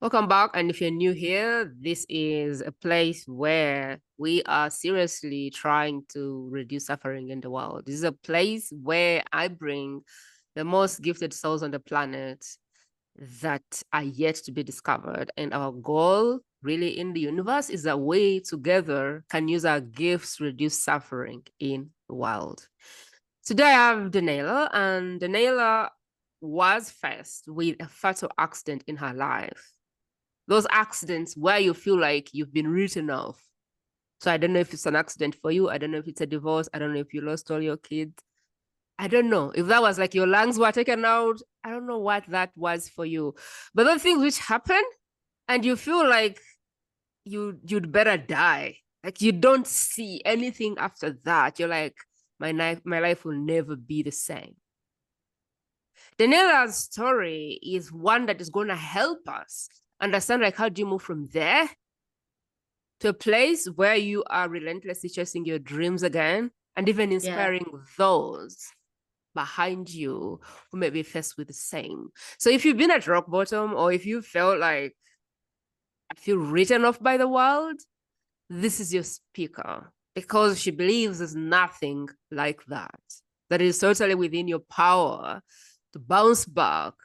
Welcome back. And if you're new here, this is a place where we are seriously trying to reduce suffering in the world. This is a place where I bring the most gifted souls on the planet that are yet to be discovered. And our goal really in the universe is that we together can use our gifts to reduce suffering in the world. Today I have Danielle, and Danielle was faced with a fatal accident in her life. Those accidents where you feel like you've been written off. So I don't know if it's an accident for you. I don't know if it's a divorce. I don't know if you lost all your kids. I don't know if that was like your lungs were taken out. I don't know what that was for you. But those things which happen and you feel like you'd better die. Like you don't see anything after that. You're like, my life will never be the same. Daniela's story is one that is going to help us understand, like, how do you move from there to a place where you are relentlessly chasing your dreams again, and even inspiring those behind you who may be faced with the same. So if you've been at rock bottom, or if you felt like I feel written off by the world, this is your speaker, because she believes there's nothing like that. That is totally within your power to bounce back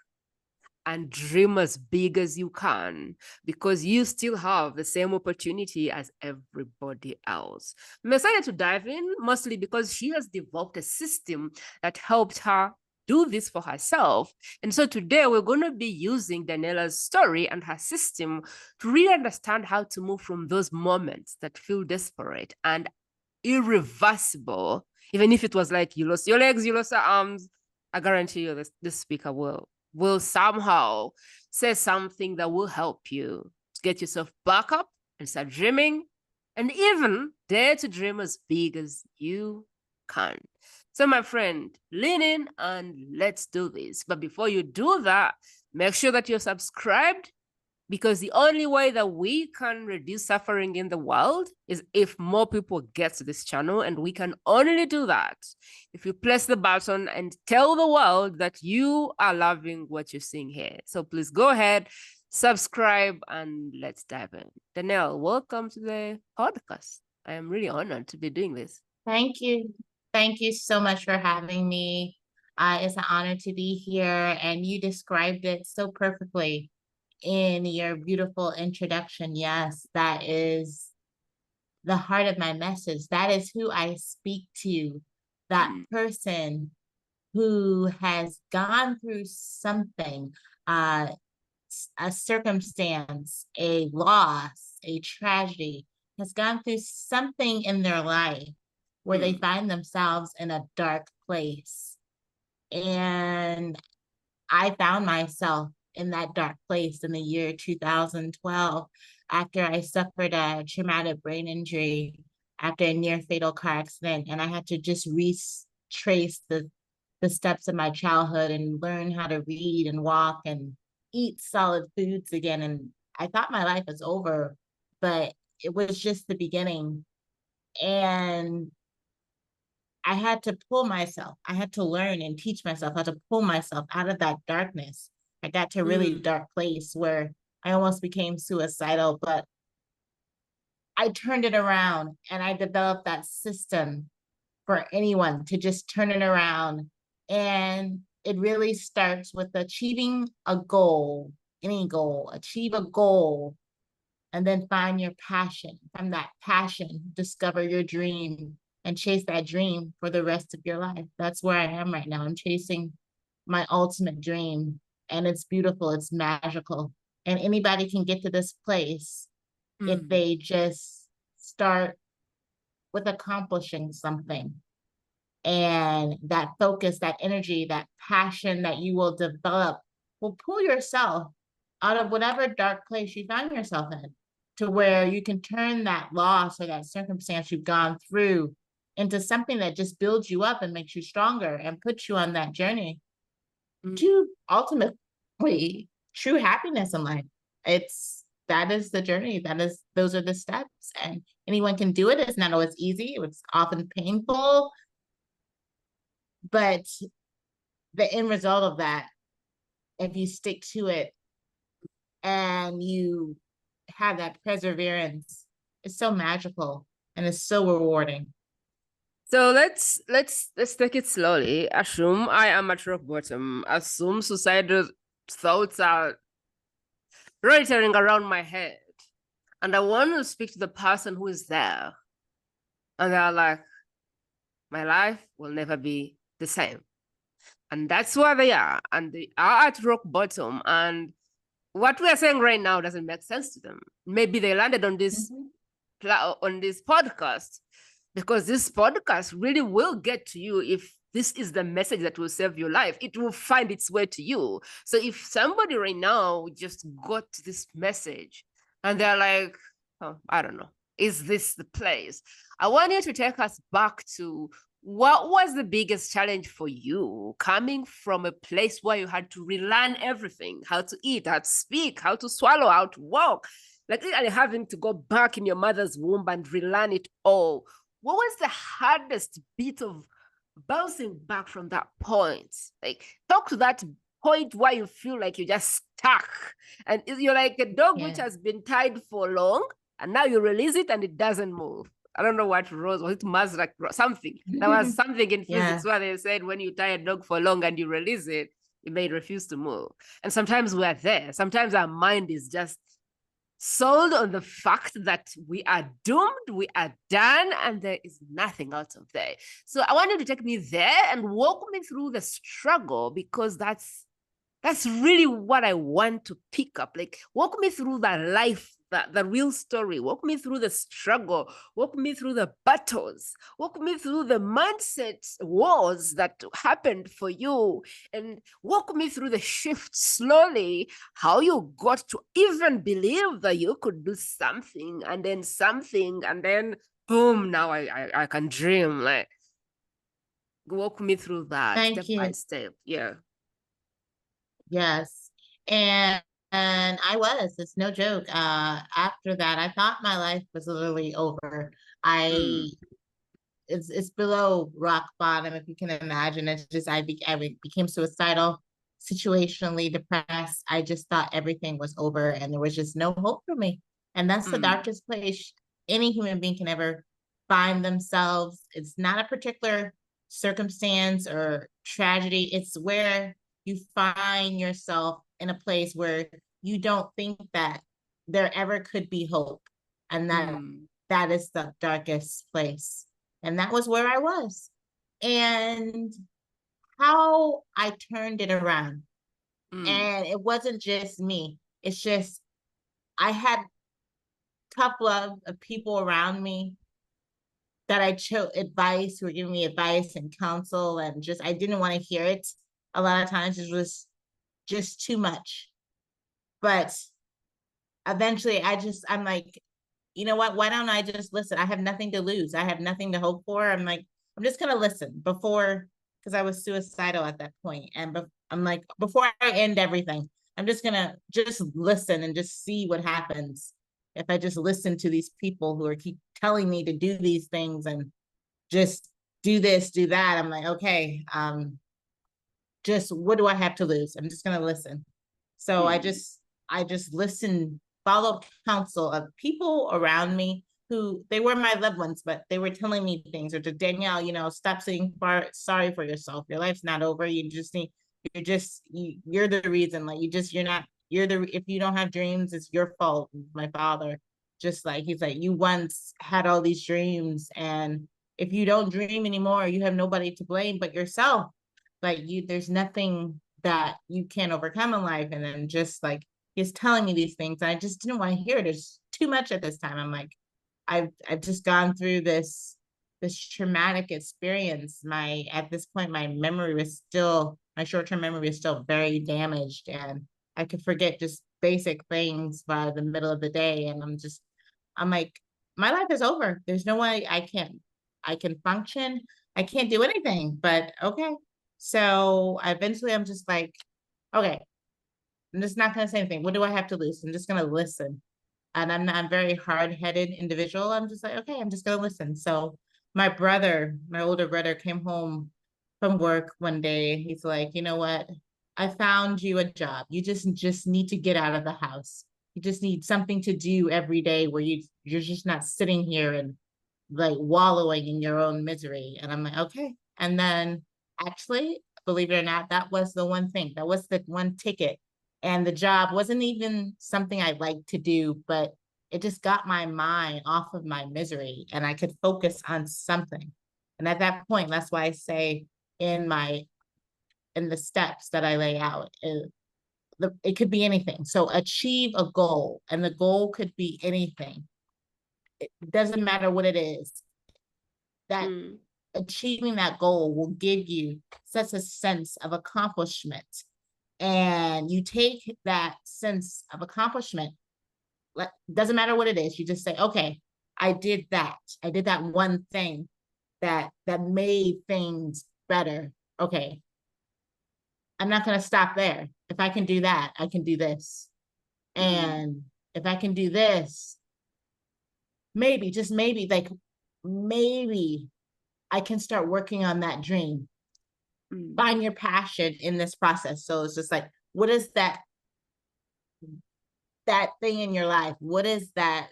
and dream as big as you can, because you still have the same opportunity as everybody else. I'm excited to dive in, mostly because she has developed a system that helped her do this for herself. And so today we're going to be using Daniela's story and her system to really understand how to move from those moments that feel desperate and irreversible. Even if it was like you lost your legs, you lost your arms, I guarantee you this speaker will somehow say something that will help you to get yourself back up and start dreaming, and even dare to dream as big as you can. So my friend, lean in and let's do this. But before you do that, make sure that you're subscribed, because the only way that we can reduce suffering in the world is if more people get to this channel, and we can only do that if you press the button and tell the world that you are loving what you're seeing here. So please go ahead, subscribe, and let's dive in. Danielle, welcome to the podcast. I am really honored to be doing this. Thank you. Thank you so much for having me. It's an honor to be here, and you described it so perfectly in your beautiful introduction. Yes, that is the heart of my message. That is who I speak to, that person who has gone through something, a circumstance, a loss, a tragedy, has gone through something in their life where they find themselves in a dark place. And I found myself in that dark place in the year 2012 after I suffered a traumatic brain injury after a near fatal car accident. And I had to just retrace the steps of my childhood and learn how to read and walk and eat solid foods again. And I thought my life was over, but it was just the beginning. And I had to pull myself. I had to learn and teach myself how to pull myself out of that darkness. I got to a really dark place where I almost became suicidal, but I turned it around, and I developed that system for anyone to just turn it around. And it really starts with achieving a goal, any goal, achieve a goal, and then find your passion. From that passion, discover your dream and chase that dream for the rest of your life. That's where I am right now. I'm chasing my ultimate dream, and it's beautiful. It's magical. And anybody can get to this place if they just start with accomplishing something. And that focus, that energy, that passion that you will develop will pull yourself out of whatever dark place you find yourself in, to where you can turn that loss or that circumstance you've gone through into something that just builds you up and makes you stronger and puts you on that journey to ultimately true happiness in life. That is the journey. Those are the steps, and anyone can do it. It's not always easy. It's often painful, but the end result of that, if you stick to it, and you have that perseverance. It's so magical and it's so rewarding. So let's take it slowly. Assume I am at rock bottom. Assume suicidal thoughts are rotating around my head. And I want to speak to the person who is there. And they're like, my life will never be the same. And that's where they are. And they are at rock bottom. And what we are saying right now doesn't make sense to them. Maybe they landed on this podcast because this podcast really will get to you. If this is the message that will save your life, it will find its way to you. So if somebody right now just got this message and they're like, oh, I don't know, is this the place? I want you to take us back to what was the biggest challenge for you coming from a place where you had to relearn everything, how to eat, how to speak, how to swallow, how to walk, like literally having to go back in your mother's womb and relearn it all. What was the hardest bit of bouncing back from that point? Like, talk to that point where you feel like you're just stuck and you're like a dog which has been tied for long and now you release it and it doesn't move. I don't know what rose was. It must like something. There was something in physics where they said when you tie a dog for long and you release it, it may refuse to move. And sometimes we're there. Sometimes our mind is just sold on the fact that we are doomed, we are done, and there is nothing out of there. So I want you to take me there and walk me through the struggle, because that's really what I want to pick up. Like, walk me through that life, the real story. Walk me through the struggle. Walk me through the battles. Walk me through the mindset wars that happened for you. And walk me through the shift slowly, how you got to even believe that you could do something, and then boom, now I can dream. Like, walk me through that step by step. Yeah. Yes. And it's no joke. After that, I thought my life was literally over. It's below rock bottom, if you can imagine. It's just, I became suicidal, situationally depressed. I just thought everything was over and there was just no hope for me. And that's the darkest place any human being can ever find themselves. It's not a particular circumstance or tragedy. It's where you find yourself in a place where you don't think that there ever could be hope. And that is the darkest place. And that was where I was. And how I turned it around. And it wasn't just me. It's just, I had tough love of people around me that I chose advice, who were giving me advice and counsel, and just, I didn't want to hear it. A lot of times it was just too much. But eventually I'm like, you know what? Why don't I just listen? I have nothing to lose. I have nothing to hope for. I'm like, I'm just going to listen because I was suicidal at that point. And I'm like, before I end everything, I'm just going to just listen and just see what happens. If I just listen to these people who keep telling me to do these things and just do this, do that. I'm like, okay, just what do I have to lose? I'm just going to listen. So I just listened, followed counsel of people around me who, they were my loved ones, but they were telling me things, or to Danielle, stop saying sorry for yourself. Your life's not over. You're the reason. Like, if you don't have dreams, it's your fault. My father, just like, he's like, you once had all these dreams, and if you don't dream anymore, you have nobody to blame but yourself. Like, there's nothing that you can't overcome in life. And then just like, he's telling me these things, and I just didn't want to hear it. There's too much at this time. I'm like, I've just gone through this traumatic experience. At this point, my short-term memory was still very damaged, and I could forget just basic things by the middle of the day. And I'm like, my life is over. There's no way I can function. I can't do anything, but okay. So eventually I'm just like, okay, I'm just not going to say anything. What do I have to lose? I'm just going to listen. And I'm not a very hard-headed individual. I'm just like, okay, I'm just going to listen. So my older brother came home from work one day. He's like, you know what? I found you a job. You just need to get out of the house. You just need something to do every day where you're just not sitting here and like wallowing in your own misery. And I'm like, okay. And then actually, believe it or not, that was the one thing. That was the one ticket. And the job wasn't even something I liked to do, but it just got my mind off of my misery and I could focus on something. And at that point, that's why I say in the steps that I lay out, it could be anything. So achieve a goal, and the goal could be anything. It doesn't matter what it is. That achieving that goal will give you such a sense of accomplishment. And you take that sense of accomplishment, doesn't matter what it is, you just say, okay, I did that. I did that one thing that made things better. Okay, I'm not going to stop there. If I can do that, I can do this. And if I can do this, maybe, just maybe, like maybe I can start working on that dream. Find your passion in this process. So it's just like, what is that thing in your life? What is that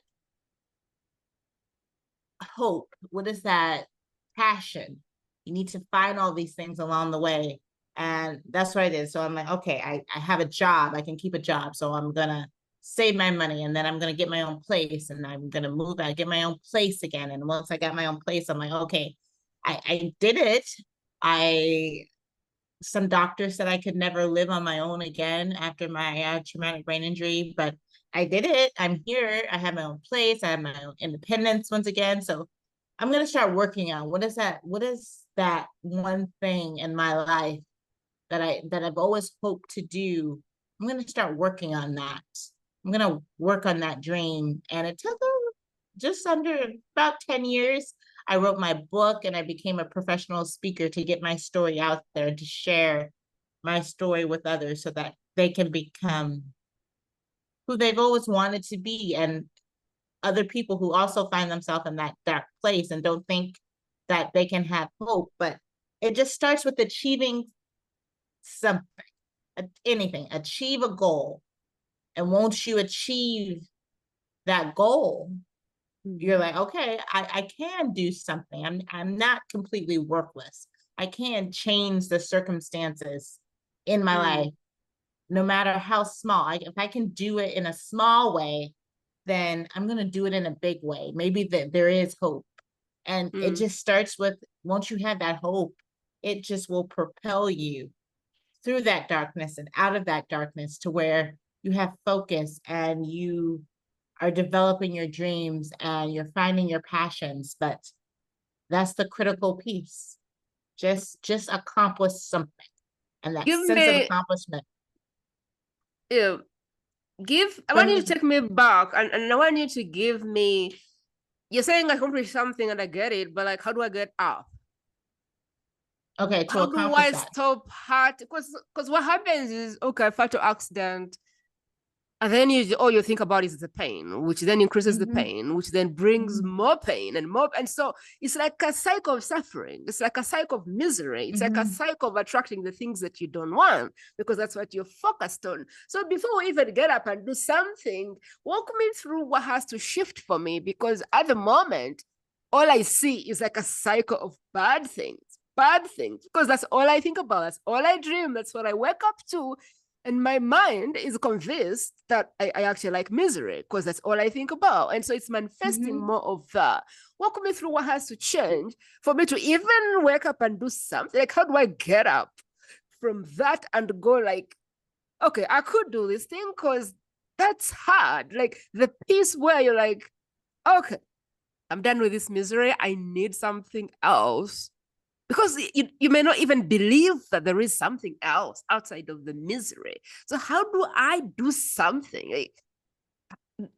hope? What is that passion? You need to find all these things along the way. And that's what I did. So I'm like, okay, I have a job. I can keep a job. So I'm going to save my money, and then I'm going to get my own place, and I'm going to move out, get my own place again. And once I got my own place, I'm like, okay, I did it. Some doctors said I could never live on my own again after my traumatic brain injury, but I did it. I'm here. I have my own place. I have my own independence once again. So I'm going to start working on what is that one thing in my life that I've always hoped to do. I'm going to start working on that. I'm going to work on that dream. And it took just under about 10 years. I wrote my book and I became a professional speaker to get my story out there, to share my story with others so that they can become who they've always wanted to be. And other people who also find themselves in that dark place and don't think that they can have hope. But it just starts with achieving something, anything, achieve a goal. And once you achieve that goal, you're like, okay, I can do something. I'm not completely worthless. I can change the circumstances in my life, no matter how small. If I can do it in a small way, then I'm going to do it in a big way. Maybe there is hope. And it just starts with, once you have that hope, it just will propel you through that darkness and out of that darkness to where you have focus and you are developing your dreams and you're finding your passions. But that's the critical piece. Just accomplish something. And that sense of accomplishment. I want you to take me back, and I want you to give me, you're saying I accomplished something and I get it, but like, how do I get up? Okay, how do I stop hurt? Because what happens is, okay, I felt an accident, and then all you think about is the pain, which then increases the pain, which then brings more pain and more. And so it's like a cycle of suffering. It's like a cycle of misery. It's like a cycle of attracting the things that you don't want, because that's what you're focused on. So before we even get up and do something, walk me through what has to shift for me, because at the moment, all I see is like a cycle of bad things, because that's all I think about. That's all I dream. That's what I wake up to. And my mind is convinced that I actually like misery, because that's all I think about. And so it's manifesting more of that. Walk me through what has to change for me to even wake up and do something. Like, how do I get up from that and go like, okay, I could do this thing, because that's hard. Like the piece where you're like, okay, I'm done with this misery. I need something else. Because you may not even believe that there is something else outside of the misery. So how do I do something? Like,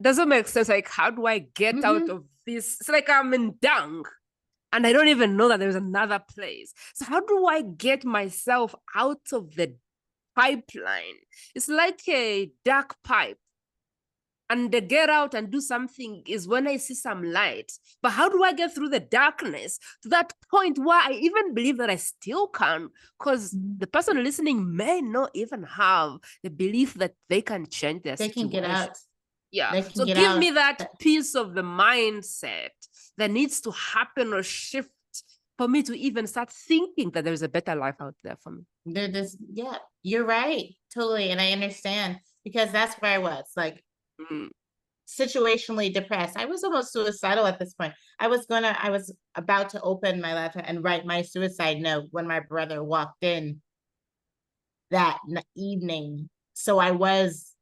doesn't make sense. Like, how do I get out of this? It's like I'm in dung and I don't even know that there's another place. So how do I get myself out of the pipeline? It's like a dark pipe. and the get out and do something is when I see some light. But how do I get through the darkness to that point where I even believe that I still can? Because the person listening may not even have the belief that they can change their situation. They can get out. Yeah. So give me that piece of the mindset that needs to happen or shift for me to even start thinking that there's a better life out there for me. Yeah, you're right. Totally. And I understand, because that's where I was, like, situationally depressed. I was almost suicidal at this point. I was about to open my laptop and write my suicide note when my brother walked in that evening. So I was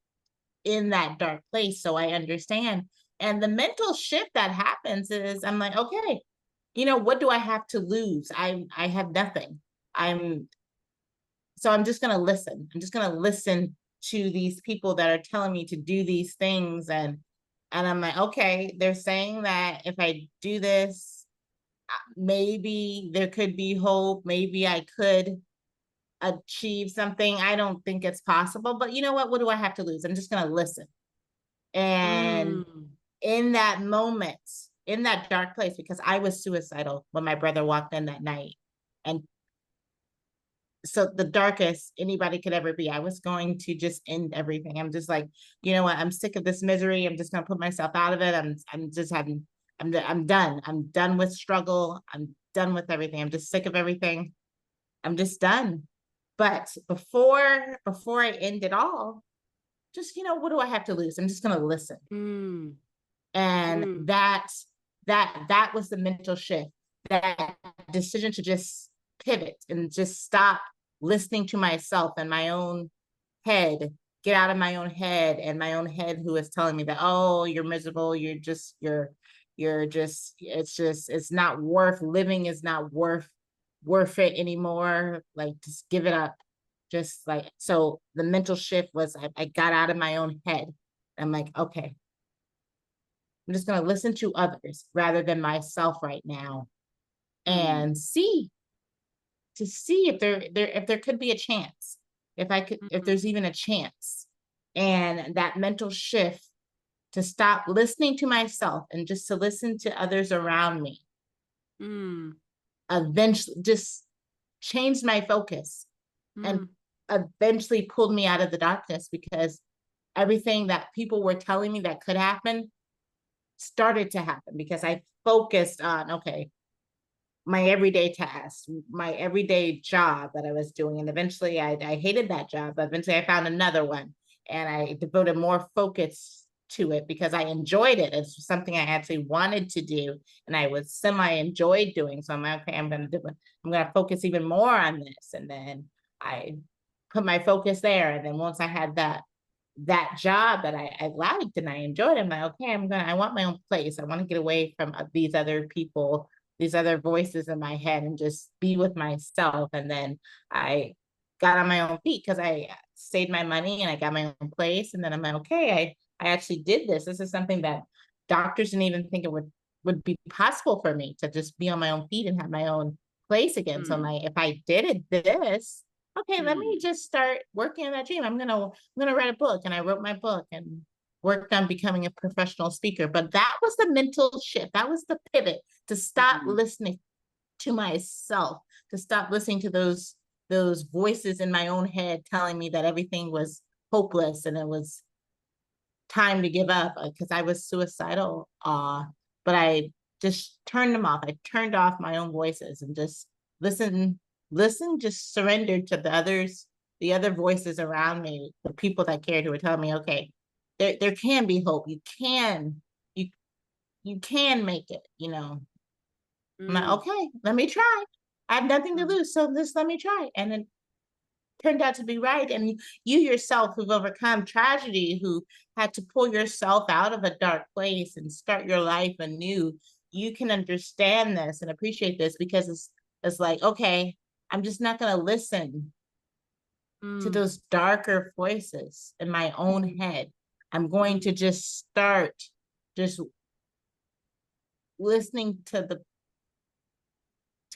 in that dark place. So I understand. And the mental shift that happens is, I'm like, okay, what do I have to lose? I have nothing. So I'm just going to listen. I'm just going to listen to these people that are telling me to do these things. And I'm like, okay, they're saying that if I do this, maybe there could be hope. Maybe I could achieve something. I don't think it's possible, but you know what do I have to lose? I'm just going to listen. And in that moment, in that dark place, because I was suicidal when my brother walked in that night. And so the darkest anybody could ever be, I was going to just end everything. I'm just like, you know what? I'm sick of this misery. I'm just going to put myself out of it. I'm done. I'm done with struggle. I'm done with everything. I'm just sick of everything. I'm just done. But before I end it all, just, what do I have to lose? I'm just going to listen. And that was the mental shift, that decision to just pivot and just stop listening to myself and my own head, get out of my own head, and my own head who is telling me that, oh, you're miserable. It's not worth living, is not worth it anymore. Like, just give it up. Just like, so the mental shift was, I got out of my own head. I'm like, okay, I'm just going to listen to others rather than myself right now, and see if there could be a chance, if there's even a chance. And that mental shift to stop listening to myself and just to listen to others around me, eventually just changed my focus and eventually pulled me out of the darkness, because everything that people were telling me that could happen started to happen, because I focused on, okay, my everyday tasks, my everyday job that I was doing. And eventually I hated that job, but eventually I found another one, and I devoted more focus to it because I enjoyed it. It's something I actually wanted to do, and I was semi-enjoyed doing. So I'm like, okay, I'm going to focus even more on this. And then I put my focus there. And then once I had that job that I liked and I enjoyed, I'm like, okay, I want my own place. I want to get away from these other people, these other voices in my head, and just be with myself. And then I got on my own feet because I saved my money and I got my own place. And then I'm like, okay, I actually did this. This is something that doctors didn't even think it would be possible for me, to just be on my own feet and have my own place again. So I'm like, if I did this, okay, let me just start working on that dream. I'm gonna write a book. And I wrote my book and worked on becoming a professional speaker. But that was the mental shift. That was the pivot, to stop listening to myself, to stop listening to those voices in my own head telling me that everything was hopeless and it was time to give up, because I was suicidal. But I just turned them off. I turned off my own voices and just listen, just surrendered to the other voices around me, the people that cared, who were telling me, okay, there can be hope. You can make it, I'm like, okay, let me try. I have nothing to lose, so just let me try. And it turned out to be right. And you yourself, who've overcome tragedy, who had to pull yourself out of a dark place and start your life anew, you can understand this and appreciate this, because it's like, okay, I'm just not going to listen to those darker voices in my own head. I'm going to just start just listening to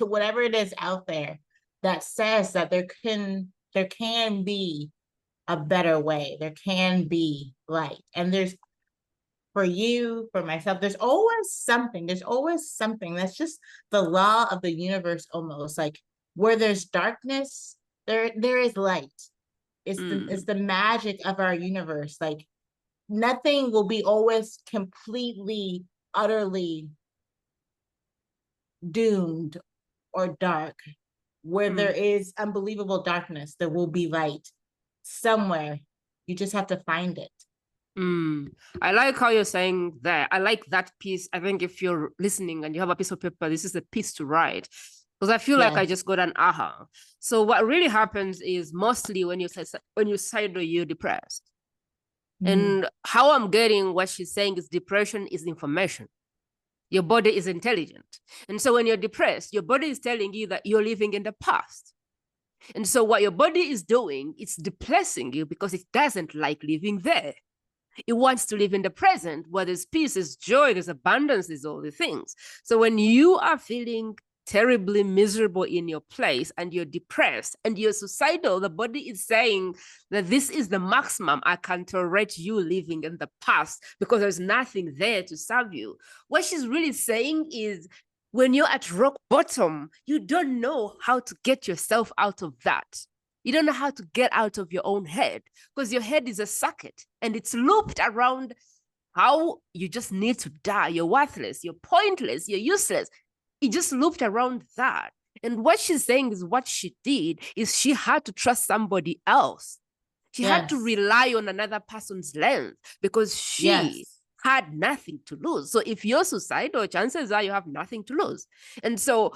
whatever it is out there that says that there can be a better way. There can be light. And for you, for myself, there's always something. That's just the law of the universe almost. Like where there's darkness, there is light. It's the magic of our universe. Like nothing will be always completely, utterly doomed or dark. Where there is unbelievable darkness, there will be light somewhere. You just have to find it. I like how you're saying that. I like that piece. I think if you're listening and you have a piece of paper, this is the piece to write. Because I feel like I just got an aha. So what really happens is mostly when you suicidal, you're depressed. And how I'm getting what she's saying is depression is information. Your body is intelligent. And so when you're depressed, your body is telling you that you're living in the past. And so what your body is doing, it's depressing you because it doesn't like living there. It wants to live in the present where there's peace, there's joy, there's abundance, there's all the things. So when you are feeling terribly miserable in your place and you're depressed and you're suicidal, the body is saying that this is the maximum I can tolerate you living in the past because there's nothing there to serve you. What she's really saying is when you're at rock bottom, you don't know how to get yourself out of that. You don't know how to get out of your own head because your head is a circuit and it's looped around how you just need to die. You're worthless, you're pointless, you're useless. It just looped around that. And what she's saying is what she did is she had to trust somebody else. She had to rely on another person's lens because she had nothing to lose. So if you're suicidal, chances are you have nothing to lose. And so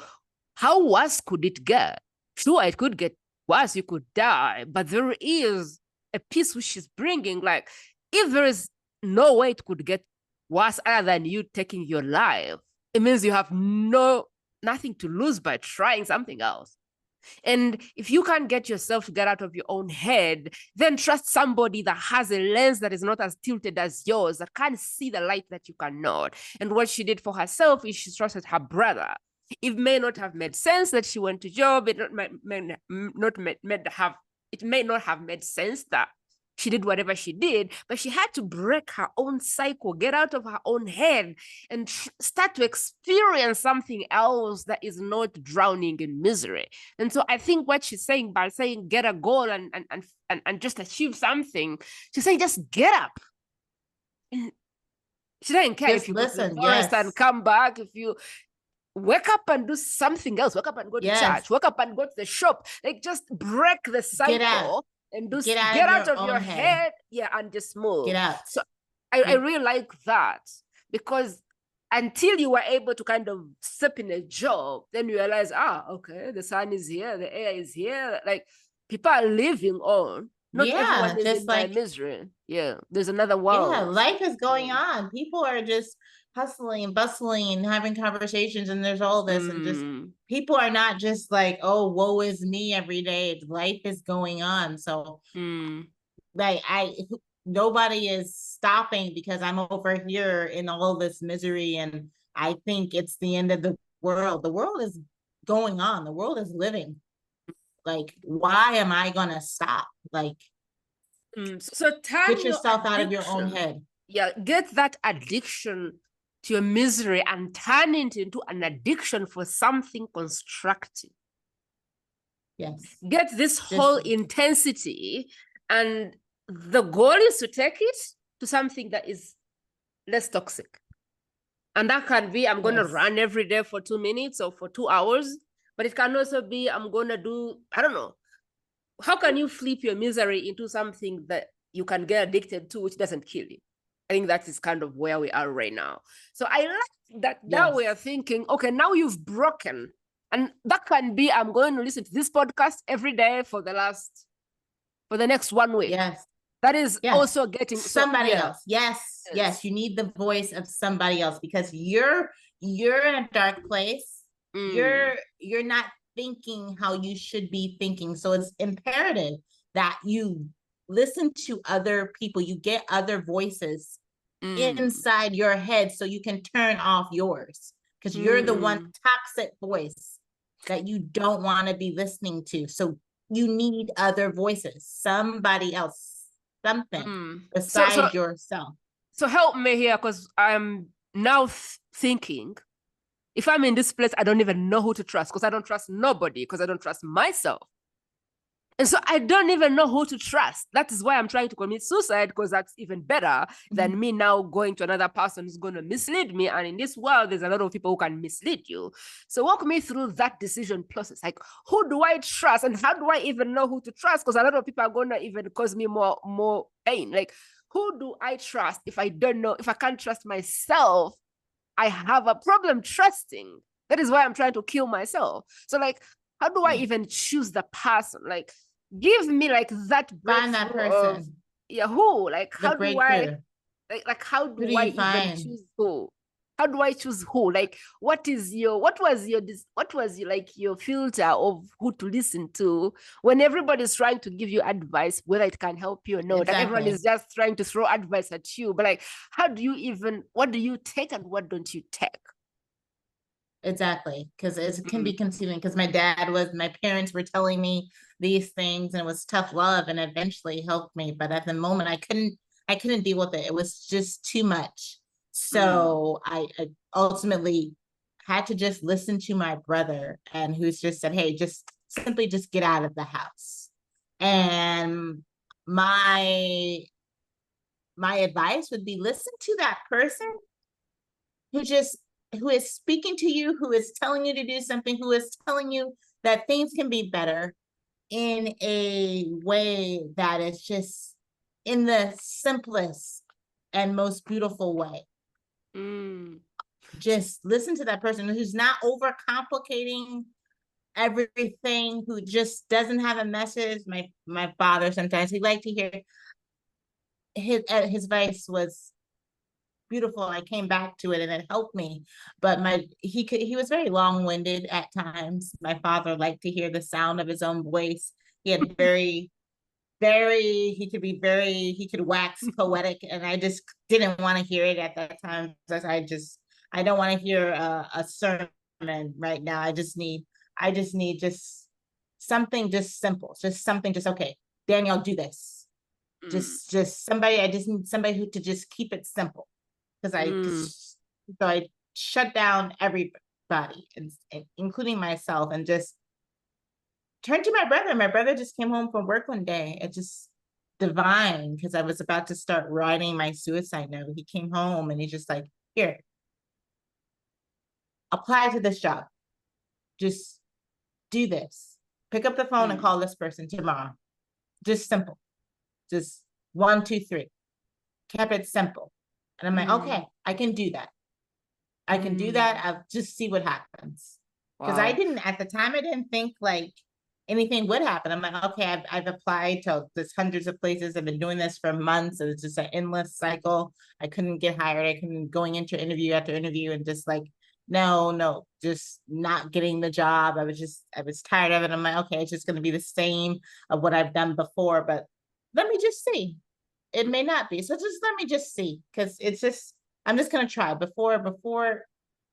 how worse could it get? Sure, it could get worse, you could die, but there is a piece which she's bringing. Like, if there is no way it could get worse other than you taking your life, it means you have nothing to lose by trying something else. And if you can't get yourself to get out of your own head, then trust somebody that has a lens that is not as tilted as yours, that can see the light that you cannot. And what she did for herself is she trusted her brother. It may not have made sense that she went to Job. It may not have made sense that she did whatever she did, but she had to break her own cycle, get out of her own head, and start to experience something else that is not drowning in misery. And so I think what she's saying by saying get a goal and just achieve something, she's saying just get up. And she doesn't care if you go to the forest and come back, if you wake up and do something else, wake up and go to church, wake up and go to the shop, like just break the cycle and do get out of your head, and just move. Get out. So I really like that, because until you were able to kind of step in a job, then you realize, okay, the sun is here, the air is here, like people are living on. Not everyone is in their misery. There's another world. Life is going on. People are just hustling and bustling and having conversations, and there's all this, and just people are not just like, oh, woe is me every day. Life is going on. So like nobody is stopping because I'm over here in all this misery and I think it's the end of the world. The world is going on. The world is living. Like, why am I gonna stop? Like, so get yourself out of your own head. Get that addiction to your misery and turn it into an addiction for something constructive. Get this whole intensity, and the goal is to take it to something that is less toxic. And that can be, I'm going to run every day for 2 minutes or for 2 hours, but it can also be, I'm going to do, I don't know. How can you flip your misery into something that you can get addicted to, which doesn't kill you? I think that is kind of where we are right now. So I like that now we are thinking, okay, now you've broken. And that can be, I'm going to listen to this podcast every day for the next 1 week. That is also getting somebody else. Yes. You need the voice of somebody else, because you're in a dark place. You're not thinking how you should be thinking. So it's imperative that you listen to other people. You get other voices inside your head so you can turn off yours, because you're the one toxic voice that you don't want to be listening to. So you need other voices, somebody else, something besides yourself. So help me here, because I'm now thinking, if I'm in this place, I don't even know who to trust, because I don't trust nobody, because I don't trust myself. And so I don't even know who to trust. That is why I'm trying to commit suicide, because that's even better than me now going to another person who's going to mislead me. And in this world, there's a lot of people who can mislead you. So walk me through that decision process. Like, who do I trust? And how do I even know who to trust? Because a lot of people are going to even cause me more pain. Like, who do I trust if I don't know, if I can't trust myself? I have a problem trusting. That is why I'm trying to kill myself. So like, how do I even choose the person? Like, give me like that breakthrough. Find that person. Of, yeah, who? Like, how do I how Who do do I you even find? choose who? How do I choose who? Like, what was your like your filter of who to listen to when everybody's trying to give you advice, whether it can help you or not? Like, everyone is just trying to throw advice at you. But like, how do you even, what do you take and what don't you take? Exactly, because it can be consuming. Because my parents were telling me these things, and it was tough love, and eventually helped me. But at the moment, I couldn't deal with it. It was just too much. So I ultimately had to just listen to my brother, and who's just said, "Hey, just simply just get out of the house." And my advice would be, listen to that person who is speaking to you, who is telling you to do something, who is telling you that things can be better in a way that is just in the simplest and most beautiful way. Just listen to that person who's not overcomplicating everything, who just doesn't have a message. My father, sometimes he liked to hear his advice was beautiful. I came back to it and it helped me. But he was very long-winded at times. My father liked to hear the sound of his own voice. He had he could wax poetic, and I just didn't want to hear it at that time. I don't want to hear a sermon right now. I just need just something just simple, just something just, okay, Danielle, do this. Just somebody, I just need somebody who to just keep it simple. Because I shut down everybody, including myself, and just turned to my brother. My brother just came home from work one day. It just divine, because I was about to start writing my suicide note. He came home and he's just like, here, apply to this job. Just do this. Pick up the phone and call this person tomorrow. Just simple. Just 1, 2, 3. Kept it simple. And I'm like, okay, I can do that. I can do that. I'll just see what happens. Because I at the time, I didn't think like anything would happen. I'm like, okay, I've applied to this hundreds of places. I've been doing this for months. It was just an endless cycle. I couldn't get hired. I couldn't, going into interview after interview, and just like, no, just not getting the job. I was tired of it. I'm like, okay, it's just going to be the same of what I've done before, but let me just see. It may not be. So just let me just see, because I'm just going to try before,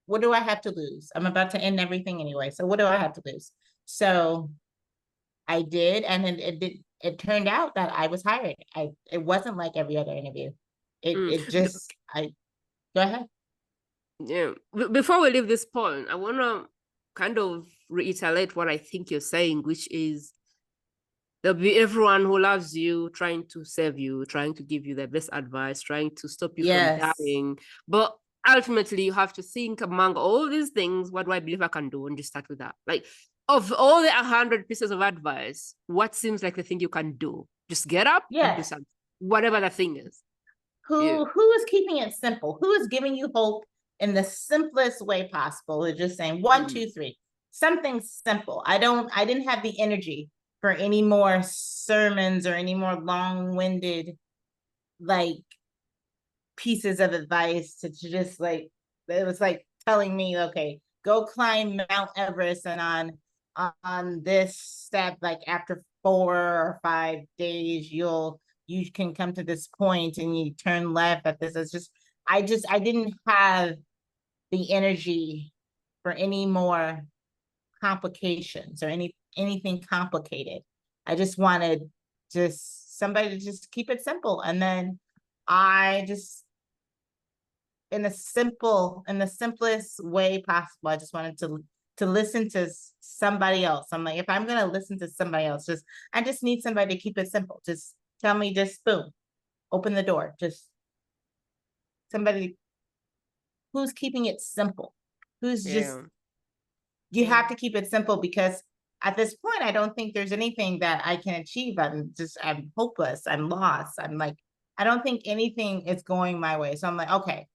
what do I have to lose? I'm about to end everything anyway. So what do I have to lose? So I did. And it turned out that I was hired. It wasn't like every other interview. Go ahead. Yeah. Before we leave this point, I want to kind of reiterate what I think you're saying, which is there'll be everyone who loves you, trying to save you, trying to give you the best advice, trying to stop you from dying. But ultimately, you have to think, among all these things, what do I believe I can do? And just start with that. Like, of all the 100 pieces of advice, what seems like the thing you can do? Just get up and do something, whatever the thing is. Who is keeping it simple? Who is giving you hope in the simplest way possible? They're just saying 1, 2, 3, something simple. I didn't have the energy for any more sermons or any more long-winded like pieces of advice to just like, it was like telling me, okay, go climb Mount Everest, and on this step, like after 4 or 5 days, you can come to this point and you turn left at this. It's just I didn't have the energy for any more complications or anything complicated. I just wanted just somebody to just keep it simple. And then I just in the simplest way possible. I just wanted to listen to somebody else. I'm like, if I'm going to listen to somebody else, I just need somebody to keep it simple. Just tell me, just boom, open the door. Just somebody who's keeping it simple, who's just, you have to keep it simple, because at this point, I don't think there's anything that I can achieve. I'm hopeless. I'm lost. I'm like, I don't think anything is going my way. So I'm like, okay,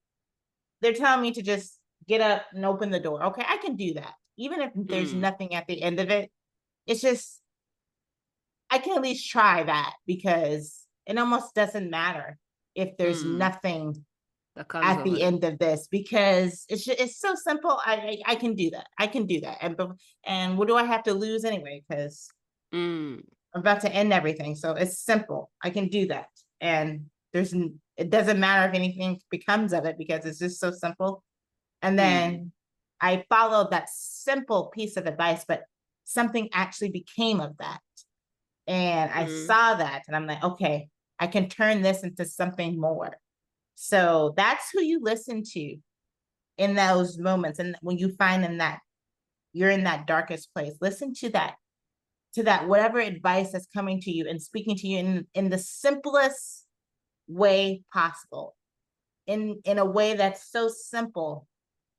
they're telling me to just get up and open the door. Okay, I can do that. Even if there's nothing at the end of it, it's just, I can at least try that, because it almost doesn't matter if there's nothing at the end of this, because it's so simple. I can do that. I can do that. And what do I have to lose anyway? Because I'm about to end everything. So it's simple. I can do that. And it doesn't matter if anything becomes of it, because it's just so simple. And then I followed that simple piece of advice, but something actually became of that. And I saw that, and I'm like, okay, I can turn this into something more. So that's who you listen to in those moments. And when you find you're in that darkest place, listen to that, whatever advice that's coming to you and speaking to you in the simplest way possible, in a way that's so simple,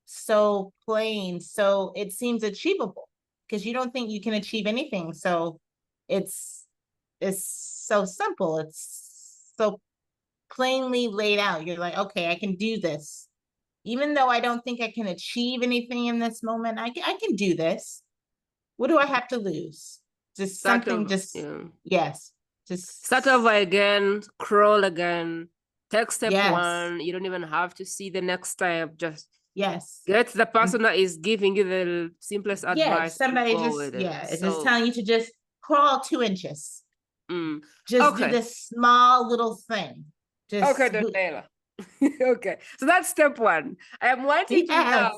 so plain, so it seems achievable, because you don't think you can achieve anything. So it's so simple. It's so plainly laid out. You're like, okay, I can do this. Even though I don't think I can achieve anything in this moment, I can do this. What do I have to lose? Just something, yes. Just start over again, crawl again, take step one. You don't even have to see the next step. Just get the person that is giving you the simplest advice. Somebody it's just telling you to just crawl 2 inches. Just do this small little thing. Okay, Daniela. Okay, so that's step one. I am wanting to now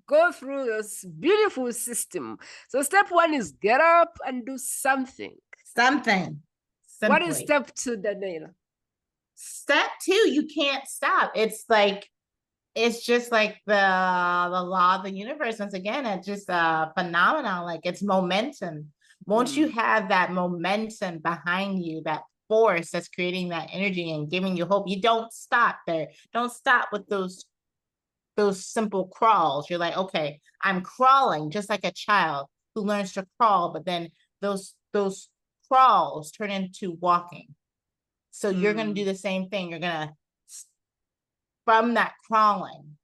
go through this beautiful system. So step one is get up and do something. Simply. What is step two, Daniela? Step two, you can't stop. It's just like the law of the universe. Once again, it's just a phenomenon. Like, it's momentum. Once you have that momentum behind you, that force that's creating that energy and giving you hope, you don't stop there. Don't stop with those simple crawls. You're like, okay, I'm crawling, just like a child who learns to crawl, but then those crawls turn into walking. So you're going to do the same thing. You're going to, from that crawling,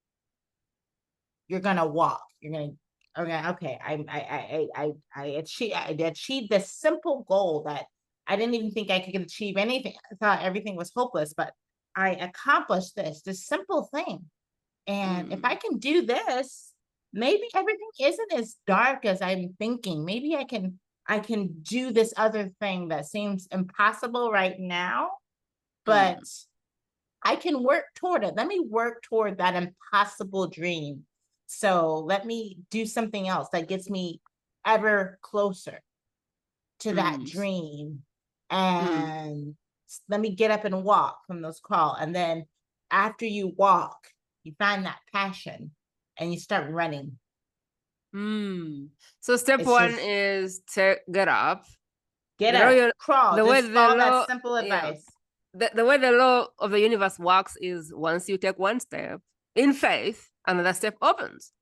you're going to walk. You're going to, okay, I achieved this simple goal that I didn't even think I could achieve anything. I thought everything was hopeless, but I accomplished this simple thing. And if I can do this, maybe everything isn't as dark as I'm thinking. Maybe I can do this other thing that seems impossible right now, but I can work toward it. Let me work toward that impossible dream. So let me do something else that gets me ever closer to that dream. And let me get up and walk from those crawl. And then after you walk, you find that passion and you start running. So step one is to get up. Crawl. Just follow that simple advice. The way the law of the universe works is, once you take one step in faith, another step opens.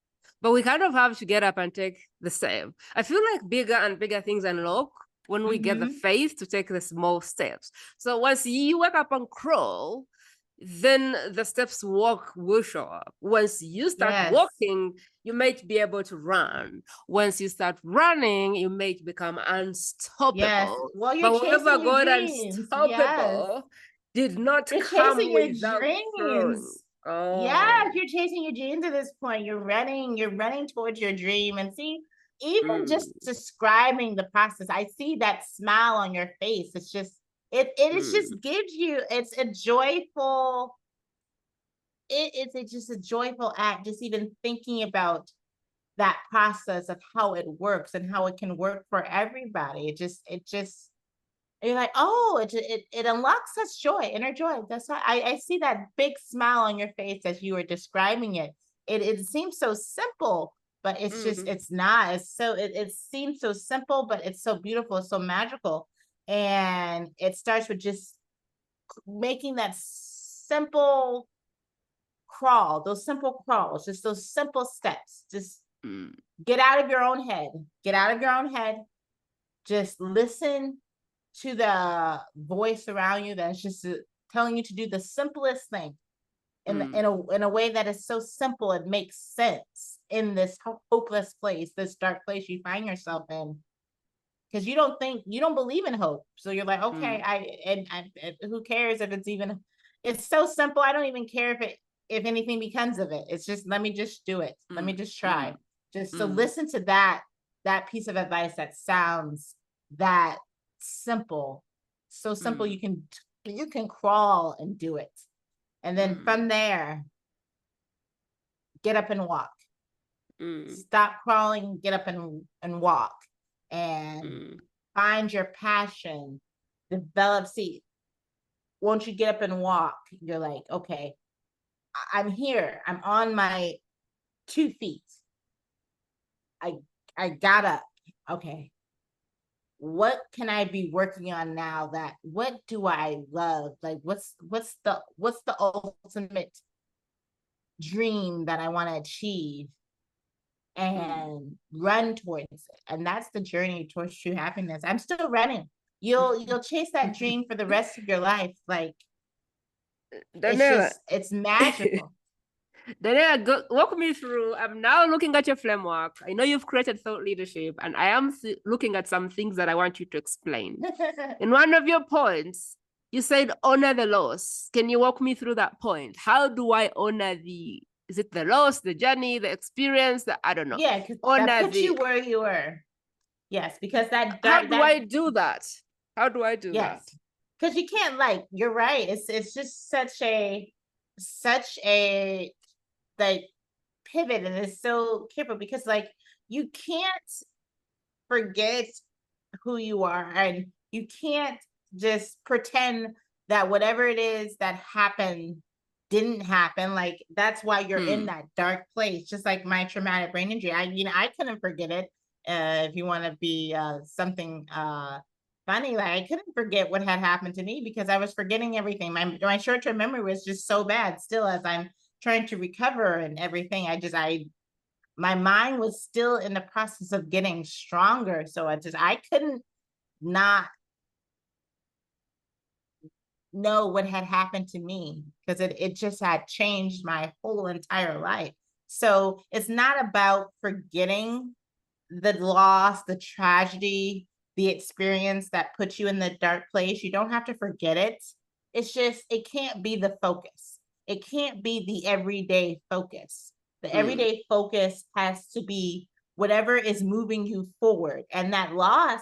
But we kind of have to get up and take the step. I feel like bigger and bigger things unlock when we get the faith to take the small steps. So once you wake up and crawl, then the steps will show up. Once you start walking, you might be able to run. Once you start running, you may become unstoppable. Well, you're whoever got unstoppable did not come without dreams. You're chasing your dreams at this point. You're running towards your dream. And see, even just describing the process, I see that smile on your face. It's just, it just gives you, it's a joyful, it's just a joyful act, just even thinking about that process of how it works and how it can work for everybody. It just And you're like, oh, it unlocks such joy, inner joy. That's why I see that big smile on your face as you were describing it. It seems so simple, but it's just, it's not. It seems so simple, but it's so beautiful, so magical. And it starts with just making that simple crawl, those simple crawls, just those simple steps. Just get out of your own head. Get out of your own head. Just listen to the voice around you that's just telling you to do the simplest thing in a way that is so simple it makes sense in this hopeless place, this dark place you find yourself in. Because you don't believe in hope, so you're like, okay, who cares if it's even, it's so simple, I don't even care if anything becomes of it. It's just, let me just do it, let me just try. Just so listen to that piece of advice that sounds that simple, so simple you can crawl and do it. And then from there, get up and walk. Stop crawling, get up and walk. And find your passion, develop. See, once you get up and walk, you're like, okay, I'm here, I'm on my 2 feet. I got up. Okay, what can I be working on now? What do I love? Like, what's the ultimate dream that I want to achieve? And run towards it. And that's the journey towards true happiness. I'm still running. You'll chase that dream for the rest of your life. Like, Danielle, it's magical. Danielle, walk me through. I'm now looking at your framework. I know you've created thought leadership, and I am looking at some things that I want you to explain. In one of your points, you said honor the loss. Can you walk me through that point? How do I honor is it the loss, the journey, the experience? I don't know. Yeah, because that puts you where you were. Yes, because how do I do that? How do I do that? Because you can't, like, you're right. It's just such a like pivot, and it's so careful because, like, you can't forget who you are, and you can't just pretend that whatever it is that happened didn't happen. Like, that's why you're in that dark place. Just like my traumatic brain injury, I couldn't forget it. If you want to be something funny, like, I couldn't forget what had happened to me because I was forgetting everything. My short-term memory was just so bad still, as I'm trying to recover and everything. My mind was still in the process of getting stronger. So I couldn't not know what had happened to me because it just had changed my whole entire life. So it's not about forgetting the loss, the tragedy, the experience that puts you in the dark place. You don't have to forget it. It's just, it can't be the focus. It can't be the everyday focus. The everyday focus has to be whatever is moving you forward. And that loss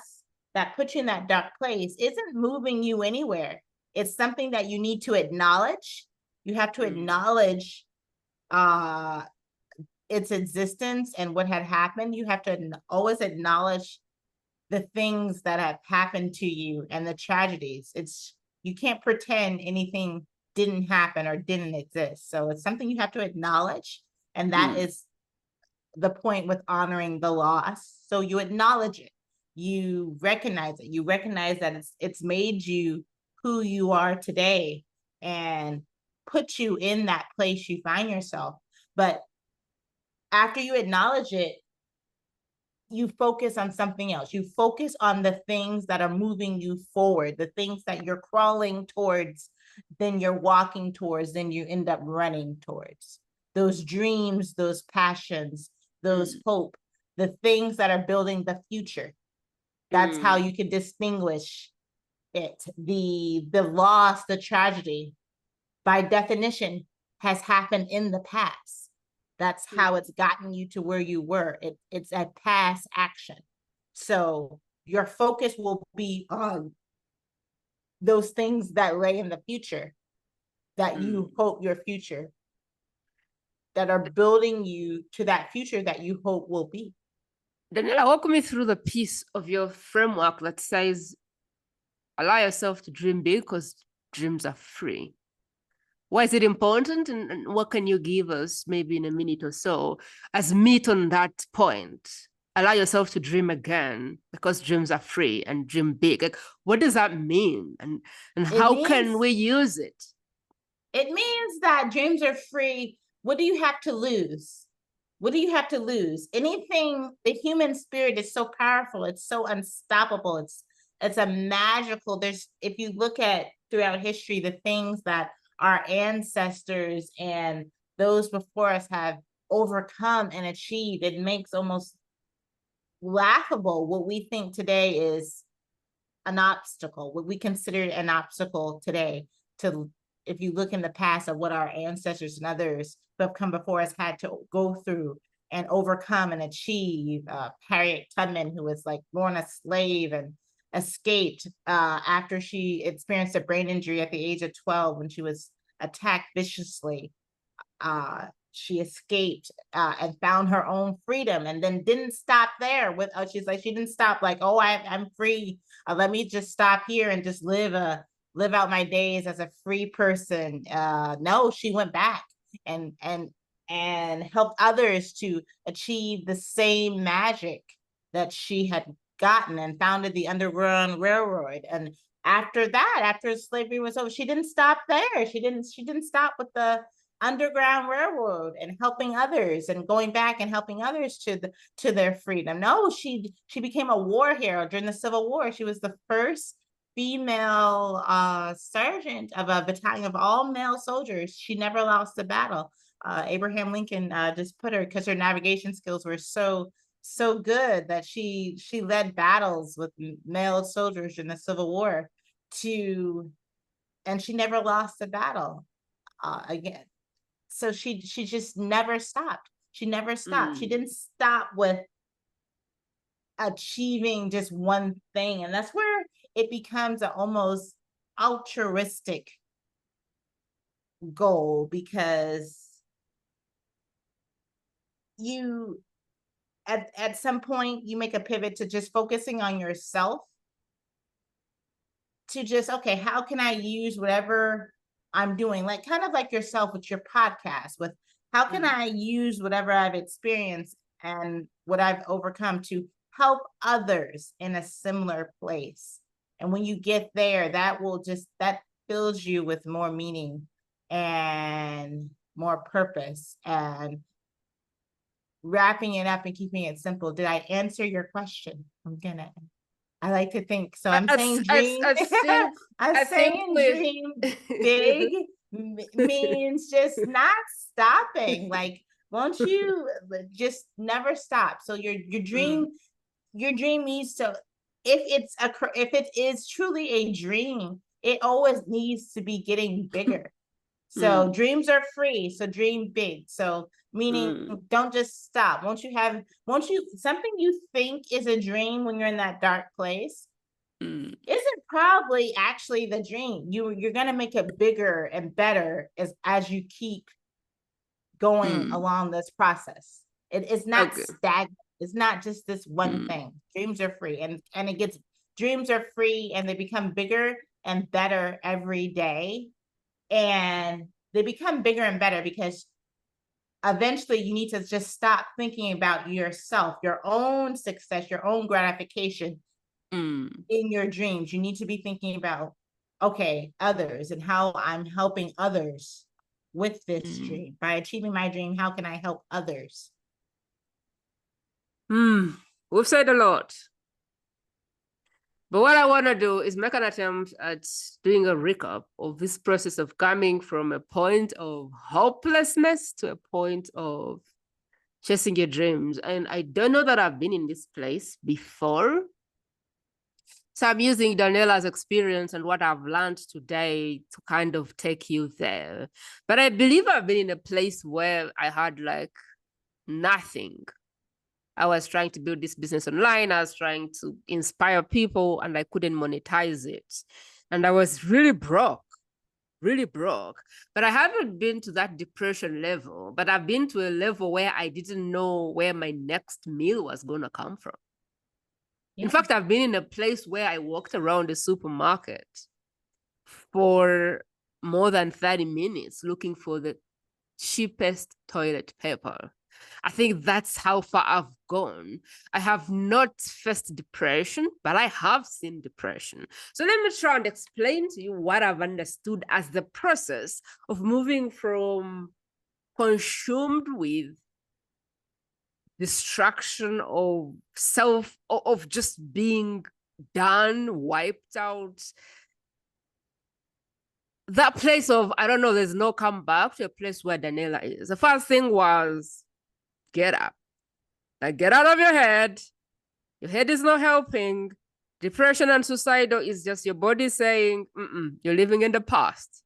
that puts you in that dark place isn't moving you anywhere. It's something that you need to acknowledge. You have to acknowledge its existence and what had happened. You have to always acknowledge the things that have happened to you and the tragedies. You can't pretend anything didn't happen or didn't exist. So it's something you have to acknowledge. And that is the point with honoring the loss. So you acknowledge it. You recognize it. You recognize that it's made you who you are today and put you in that place you find yourself. But after you acknowledge it, you focus on something else. You focus on the things that are moving you forward, the things that you're crawling towards, then you're walking towards, then you end up running towards. Those dreams, those passions, those hope, the things that are building the future. That's how you can distinguish it. The loss, the tragedy, by definition, has happened in the past. That's how it's gotten you to where you were. It's a past action. So your focus will be on those things that lay in the future, that you hope your future, that are building you to that future that you hope will be. Daniela, walk me through the piece of your framework that says allow yourself to dream big because dreams are free. Why is it important, and what can you give us maybe in a minute or so as meat on that point? Allow yourself to dream again because dreams are free, and dream big. Like, what does that mean, and how can we use it? It means that dreams are free. What do you have to lose? What do you have to lose? Anything, the human spirit is so powerful. It's so unstoppable. It's a magical, if you look at throughout history, the things that our ancestors and those before us have overcome and achieved, it makes almost laughable what we think today is an obstacle, what we consider an obstacle today. If you look in the past of what our ancestors and others who have come before us had to go through and overcome and achieve. Harriet Tubman, who was like born a slave and escaped after she experienced a brain injury at the age of 12 when she was attacked viciously. She escaped and found her own freedom, and then didn't stop there. She's like, she didn't stop like, oh, I'm free. Let me just stop here and just live out my days as a free person. No, she went back and helped others to achieve the same magic that she had gotten, and founded the Underground Railroad. And after that, after slavery was over, she didn't stop there. She didn't stop with the Underground Railroad and helping others and going back and helping others to their freedom. No, she became a war hero during the Civil War. She was the first female sergeant of a battalion of all male soldiers. She never lost a battle. Abraham Lincoln just put her, because her navigation skills were so good, that she led battles with male soldiers in the Civil War and she never lost a battle again. So she just never stopped. She never stopped. She didn't stop with achieving just one thing. And that's where it becomes an almost altruistic goal, because you at some point you make a pivot to just focusing on yourself, to just, okay, how can I use whatever I'm doing, like kind of like yourself with your podcast, with how can I use whatever I've experienced and what I've overcome to help others in a similar place. And when you get there, that fills you with more meaning and more purpose. And wrapping it up and keeping it simple. Did I answer your question? I like to think so. I'm saying dream. I'm saying dream big means just not stopping. Like, won't you just never stop? So your dream needs to, if it is truly a dream, it always needs to be getting bigger. So dreams are free. So dream big. So meaning don't just stop. Won't you something you think is a dream when you're in that dark place isn't probably actually the dream. You're going to make it bigger and better as you keep going along this process. It's not stagnant. It's not just this one thing. Dreams are free, and dreams are free, and they become bigger and better every day. And they become bigger and better because eventually you need to just stop thinking about yourself, your own success, your own gratification in your dreams. You need to be thinking about, okay, others, and how I'm helping others with this dream. By achieving my dream, how can I help others? We've said a lot. But what I want to do is make an attempt at doing a recap of this process of coming from a point of hopelessness to a point of chasing your dreams. And I don't know that I've been in this place before. So I'm using Daniela's experience and what I've learned today to kind of take you there. But I believe I've been in a place where I had like nothing. I was trying to build this business online. I was trying to inspire people, and I couldn't monetize it. And I was really broke. But I haven't been to that depression level, but I've been to a level where I didn't know where my next meal was going to come from. In fact, I've been in a place where I walked around the supermarket for more than 30 minutes looking for the cheapest toilet paper. I think that's how far I've gone. I have not faced depression, but I have seen depression. So let me try and explain to you what I've understood as the process of moving from consumed with distraction of self, of just being done, wiped out, that place of, I don't know, there's no comeback, to a place where Daniela is. The first thing was get up. Like, get out of your head. Your head is not helping. Depression and suicidal is just your body saying, you're living in the past.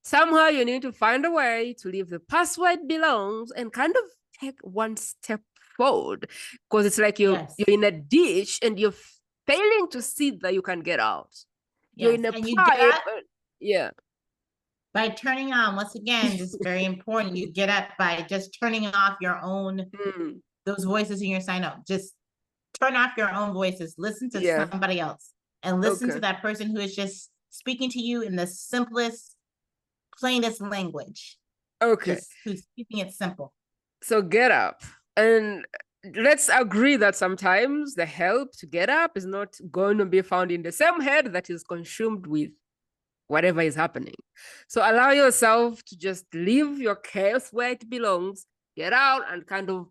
Somehow you need to find a way to leave the past where it belongs and kind of take one step forward, because it's like you're in a ditch and you're failing to see that you can get out. You're in a pipe. By turning on, once again, this is very important. You get up by just turning off your own, those voices in your sign up. Just turn off your own voices. Listen to somebody else and listen to that person who is just speaking to you in the simplest, plainest language. Just who's keeping it simple. So get up. And let's agree that sometimes the help to get up is not going to be found in the same head that is consumed with whatever is happening. So allow yourself to just leave your chaos where it belongs, get out and kind of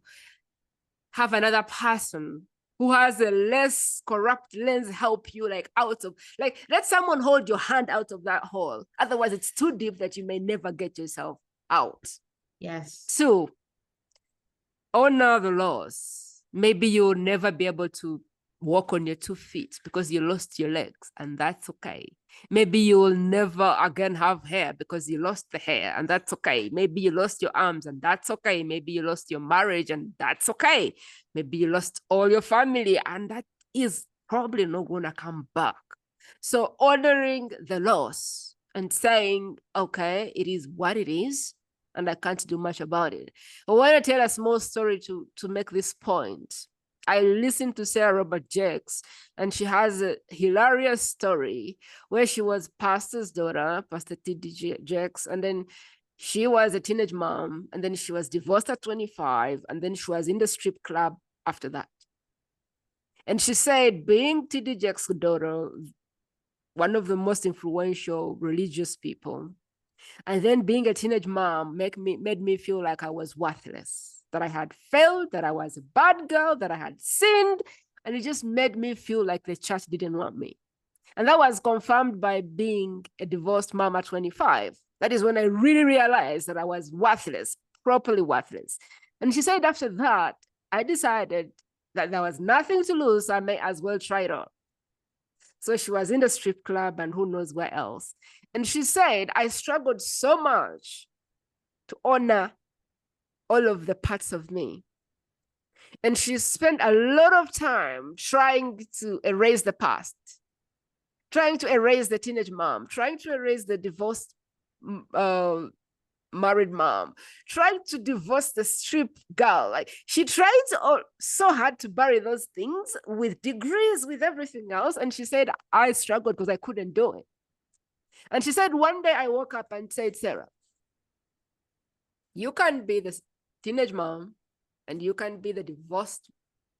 have another person who has a less corrupt lens help you, like out of, like, let someone hold your hand out of that hole. Otherwise it's too deep that you may never get yourself out. Yes. 2, honor the loss. Maybe you'll never be able to walk on your 2 feet because you lost your legs, and that's okay. Maybe you will never again have hair because you lost the hair, and that's okay. Maybe you lost your arms, and that's okay. Maybe you lost your marriage, and that's okay. Maybe you lost all your family, and that is probably not gonna come back. So honoring the loss and saying, okay, it is what it is, and I can't do much about it. I want to tell a small story to make this point. I listened to Sarah Robert Jakes, and she has a hilarious story where she was pastor's daughter, Pastor T.D. Jakes, and then she was a teenage mom, and then she was divorced at 25, and then she was in the strip club after that. And she said, being T.D. Jakes' daughter, one of the most influential religious people, and then being a teenage mom made me feel like I was worthless, that I had failed, that I was a bad girl, that I had sinned, and it just made me feel like the church didn't want me. And that was confirmed by being a divorced mom at 25. That is when I really realized that I was worthless, properly worthless. And she said after that, I decided that there was nothing to lose, so I may as well try it out. So she was in the strip club and who knows where else. And she said, I struggled so much to honor all of the parts of me. And she spent a lot of time trying to erase the past, trying to erase the teenage mom, trying to erase the divorced married mom, trying to divorce the strip girl. Like, she tried so hard to bury those things with degrees, with everything else. And she said, I struggled because I couldn't do it. And she said, one day I woke up and said, Sarah, you can be the teenage mom, and you can be the divorced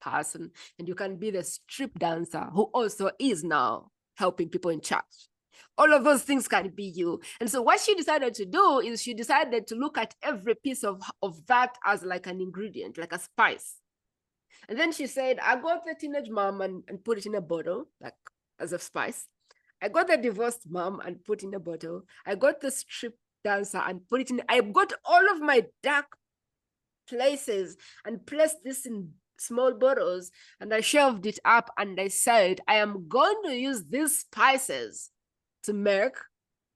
person, and you can be the strip dancer who also is now helping people in church. All of those things can be you. And so what she decided to do is she decided to look at every piece of that as like an ingredient, like a spice. And then she said, I got the teenage mom and put it in a bottle, like as a spice. I got the divorced mom and put in a bottle. I got the strip dancer and put it in. I got all of my dark places and placed this in small bottles, and I shelved it up, and I said, I am going to use these spices to make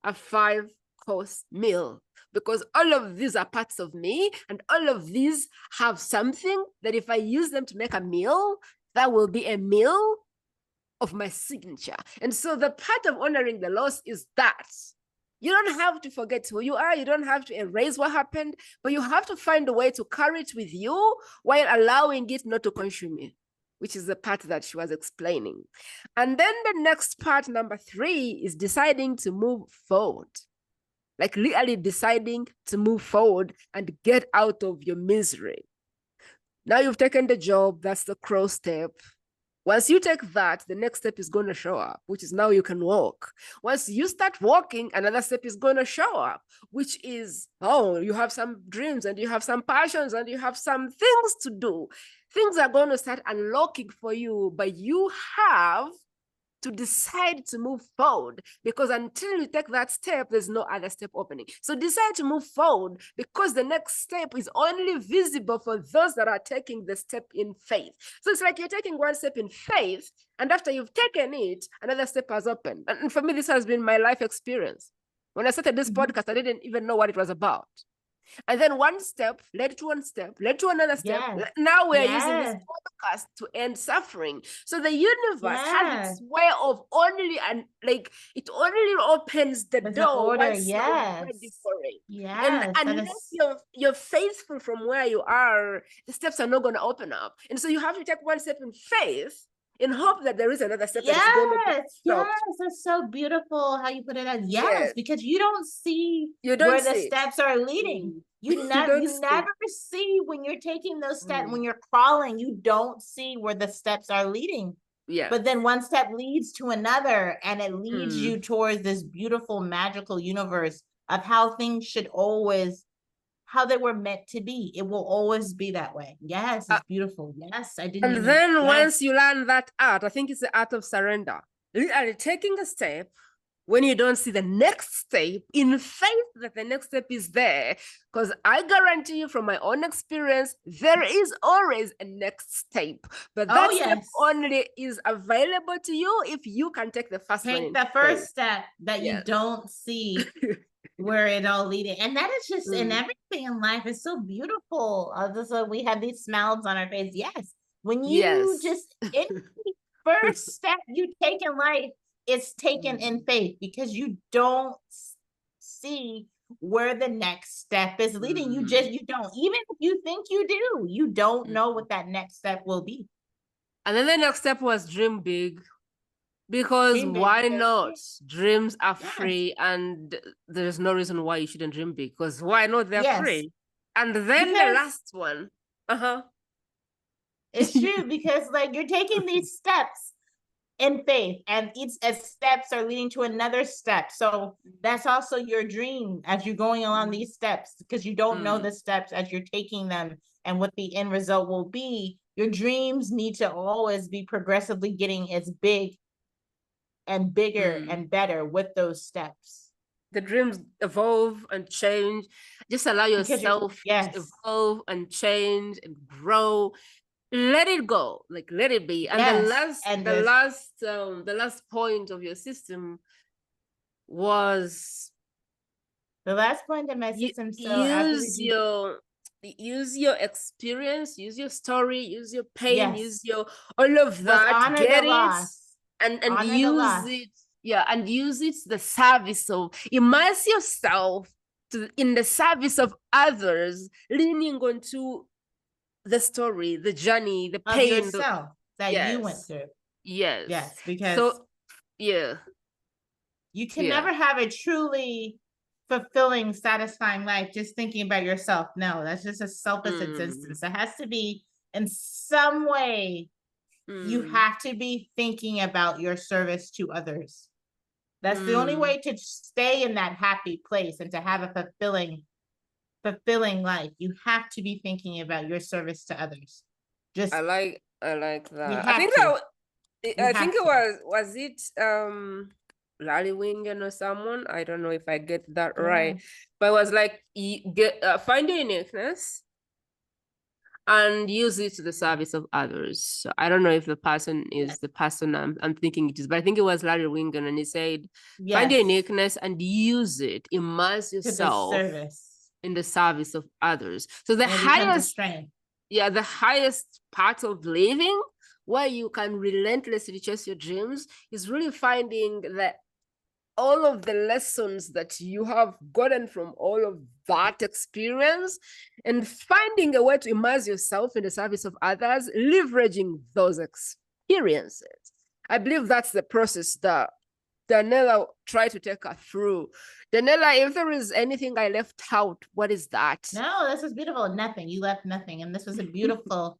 a 5-course meal, because all of these are parts of me, and all of these have something that if I use them to make a meal, that will be a meal of my signature. And so the part of honoring the loss is that you don't have to forget who you are. You don't have to erase what happened, but you have to find a way to carry it with you while allowing it not to consume you. which is the part that she was explaining. And then the next part, number 3, is deciding to move forward. Like literally deciding to move forward and get out of your misery. Now you've taken the job, that's the crow step. Once you take that, the next step is going to show up, which is now you can walk. Once you start walking, another step is going to show up, which is, oh, you have some dreams and you have some passions and you have some things to do. Things are going to start unlocking for you, but you have to decide to move forward, because until you take that step, there's no other step opening. So decide to move forward, because the next step is only visible for those that are taking the step in faith. So it's like you're taking one step in faith, and after you've taken it, another step has opened. And for me, this has been my life experience. When I started this podcast, I didn't even know what it was about. And then one step led to one step, led to another step. Yes. Now we're using this podcast to end suffering. So the universe has its way of only, and like it only opens the door once you're ready for it. Yes. And unless you're faithful from where you are, the steps are not going to open up. And so you have to take one step in faith, in hope that there is another step. Yes, that's so beautiful how you put it as because you don't see where the steps are leading. You never see when you're taking those steps, when you're crawling, you don't see where the steps are leading. Yeah. But then one step leads to another, and it leads you towards this beautiful, magical universe of how things should always, how they were meant to be. It will always be that way. Yes, it's beautiful. Yes, I didn't. And then once you learn that art, I think it's the art of surrender. Literally taking a step when you don't see the next step, in faith that the next step is there. Because I guarantee you from my own experience, there is always a next step. But that step only is available to you if you can take the first one. Take the first step that you don't see where it all leading. And that is just in everything in life. It's so beautiful. So we have these smiles on our face. Yes. When you just, any first step you take in life, it's taken in faith, because you don't see where the next step is leading. You don't, even if you think you do, you don't know what that next step will be. And then the next step was dream big. Because why not? Dreams are free, and there's no reason why you shouldn't dream big. Because why not? They're free. And then the last one. It's true, because like you're taking these steps in faith, and each steps are leading to another step. So that's also your dream as you're going along these steps, because you don't know the steps as you're taking them and what the end result will be. Your dreams need to always be progressively getting as big and bigger and better with those steps. The dreams evolve and change. Just allow yourself to evolve and change and grow. Let it go, like let it be. And the last point of your system was the last point of my system. Use your experience, use your story, use your pain, use your all of that. Get it. And use it, and use it the service of, immerse yourself in the service of others, leaning onto the story, the journey, the pain of yourself that you went through. Yes, because you can never have a truly fulfilling, satisfying life just thinking about yourself. No, that's just a selfish existence. It has to be in some way. You have to be thinking about your service to others. That's the only way to stay in that happy place and to have a fulfilling life. You have to be thinking about your service to others. I like that. I think it was it Larry Wingen or someone. I don't know if I get that right, but it was like find your uniqueness and use it to the service of others. So I don't know if the person is the person I'm thinking it is, but I think it was Larry Wingen, and he said, find your uniqueness and use it, immerse yourself in the service of others. So the highest part of living, where you can relentlessly chase your dreams, is really finding that all of the lessons that you have gotten from all of that experience and finding a way to immerse yourself in the service of others, leveraging those experiences. I believe that's the process that Daniela tried to take us through. Daniela, if there is anything I left out, what is that? No, this was beautiful. Nothing. You left nothing. And this was a beautiful,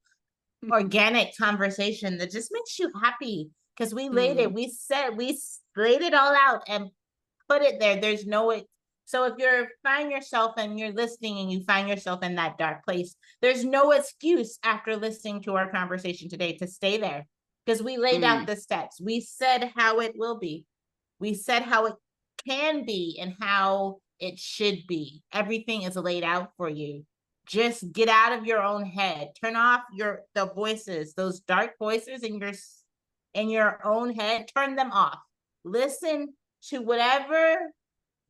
organic conversation that just makes you happy because we laid it. We laid it all out and put it there. There's no it. So if you find yourself and you're listening and you find yourself in that dark place, there's no excuse after listening to our conversation today to stay there because we laid out the steps. We said how it will be. We said how it can be and how it should be. Everything is laid out for you. Just get out of your own head. Turn off the voices, those dark voices in your own head. Turn them off. Listen to whatever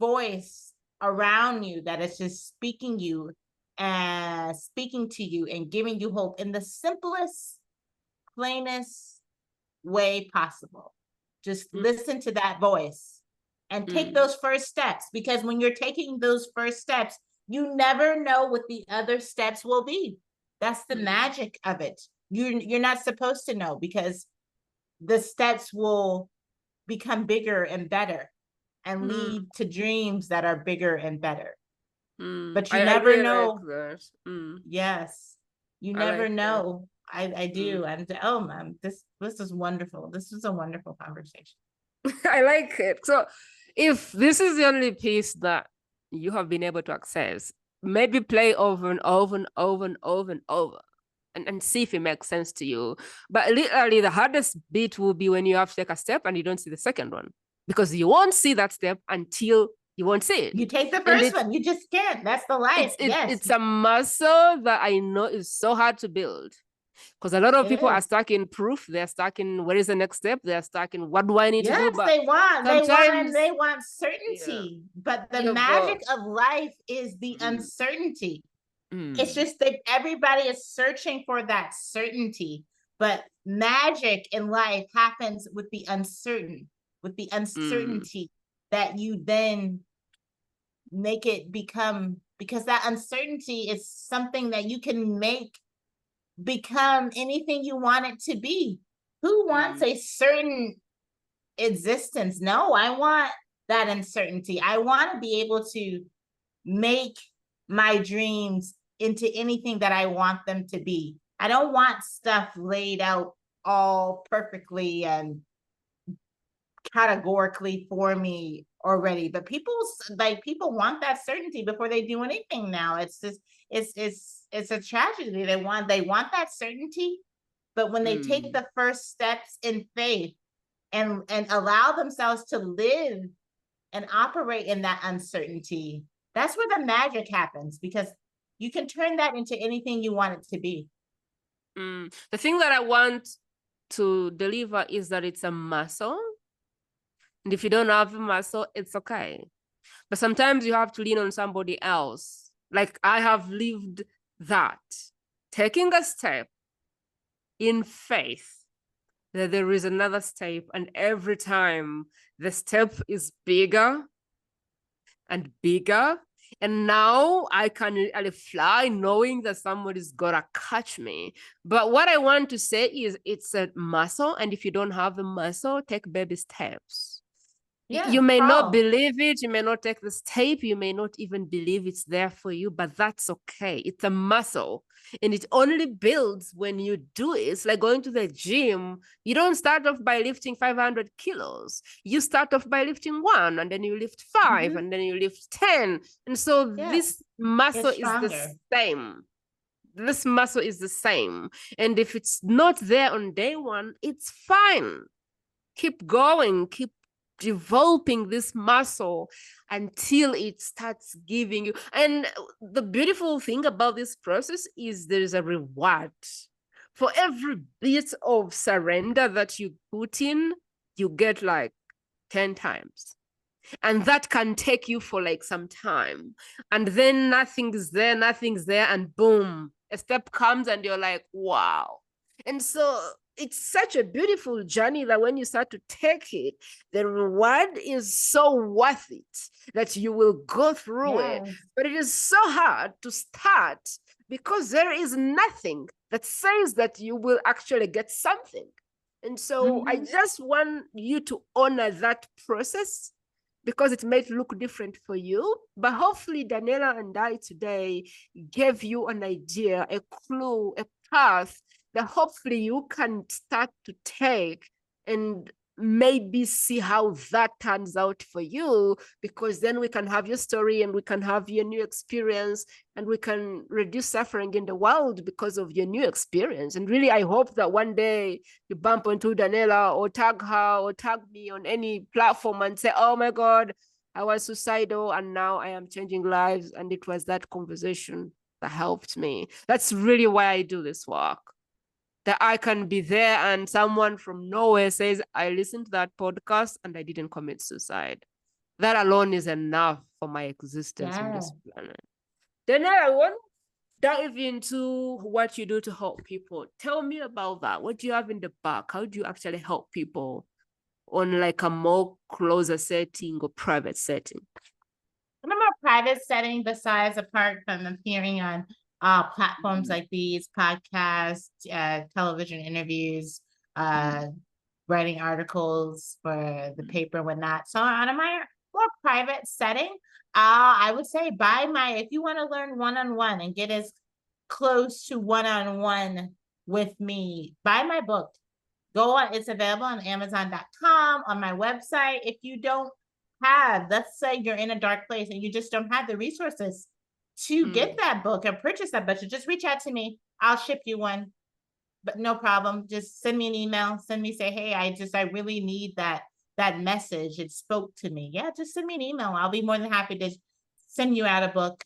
voice around you that is just speaking to you and giving you hope in the simplest, plainest way possible. Just listen to that voice and take those first steps, because when you're taking those first steps, you never know what the other steps will be. That's the magic of it. You're not supposed to know, because the steps will become bigger and better and lead to dreams that are bigger and better. But you never really know. Like yes, you never know. I do. And this is wonderful. This was a wonderful conversation. I like it. So if this is the only piece that you have been able to access, maybe play over and over and over and over and over and see if it makes sense to you. But literally the hardest bit will be when you have to take a step and you don't see the second one, because you won't see that step until you won't see it. You take the first one. You just can't. That's the life. It's a muscle that I know is so hard to build, because a lot of people are stuck in proof. They're stuck in where is the next step. They're stuck in what do I need to do? But they want certainty. But the magic of life is the uncertainty. It's just that everybody is searching for that certainty. But magic in life happens with the uncertainty that you then make it become, because that uncertainty is something that you can make become anything you want it to be. Who wants a certain existence? No, I want that uncertainty. I want to be able to make my dreams into anything that I want them to be. I don't want stuff laid out all perfectly and categorically for me already. But people want that certainty before they do anything now. It's just it's a tragedy. They want that certainty, but when they take the first steps in faith and allow themselves to live and operate in that uncertainty, that's where the magic happens, because you can turn that into anything you want it to be. The thing that I want to deliver is that it's a muscle. And if you don't have a muscle, it's okay. But sometimes you have to lean on somebody else. Like I have lived that. Taking a step in faith that there is another step, and every time the step is bigger and bigger. And now I can literally fly knowing that somebody's gonna catch me. But what I want to say is it's a muscle. And if you don't have the muscle, take baby steps. You may not believe it. You may not take the step. You may not even believe it's there for you, but that's okay. It's a muscle. And it only builds when you do it. It's like going to the gym. You don't start off by lifting 500 kilos. You start off by lifting 1, and then you lift 5, and then you lift 10. And so this muscle is the same. This muscle is the same. And if it's not there on day 1, it's fine. Keep going. Keep developing this muscle until it starts giving you. And the beautiful thing about this process is there is a reward for every bit of surrender that you put in. You get like 10 times, and that can take you for like some time, and then nothing's there, and boom, a step comes and you're like, wow. And so it's such a beautiful journey that when you start to take it, the reward is so worth it that you will go through it. But it is so hard to start because there is nothing that says that you will actually get something. And so I just want you to honor that process because it may look different for you. But hopefully Daniela and I today gave you an idea, a clue, a path that hopefully you can start to take and maybe see how that turns out for you, because then we can have your story and we can have your new experience and we can reduce suffering in the world because of your new experience. And really, I hope that one day you bump into Daniela or tag her or tag me on any platform and say, oh my God, I was suicidal and now I am changing lives. And it was that conversation that helped me. That's really why I do this work. That I can be there and someone from nowhere says, I listened to that podcast and I didn't commit suicide. That alone is enough for my existence on this planet. Then I want to dive into what you do to help people. Tell me about that. What do you have in the back? How do you actually help people on like a more closer setting or private setting? In a more private setting, besides apart from appearing on platforms like these, podcasts, television interviews, writing articles for the paper and whatnot. So on a more private setting, I would say if you want to learn one-on-one and get as close to one-on-one with me, buy my book. It's available on Amazon.com, on my website. If you don't let's say you're in a dark place and you just don't have the resources to get that book or purchase that book, just reach out to me. I'll ship you one, but no problem. Just send me an email, say, hey, I really need that message. It spoke to me. Yeah, just send me an email. I'll be more than happy to send you out a book,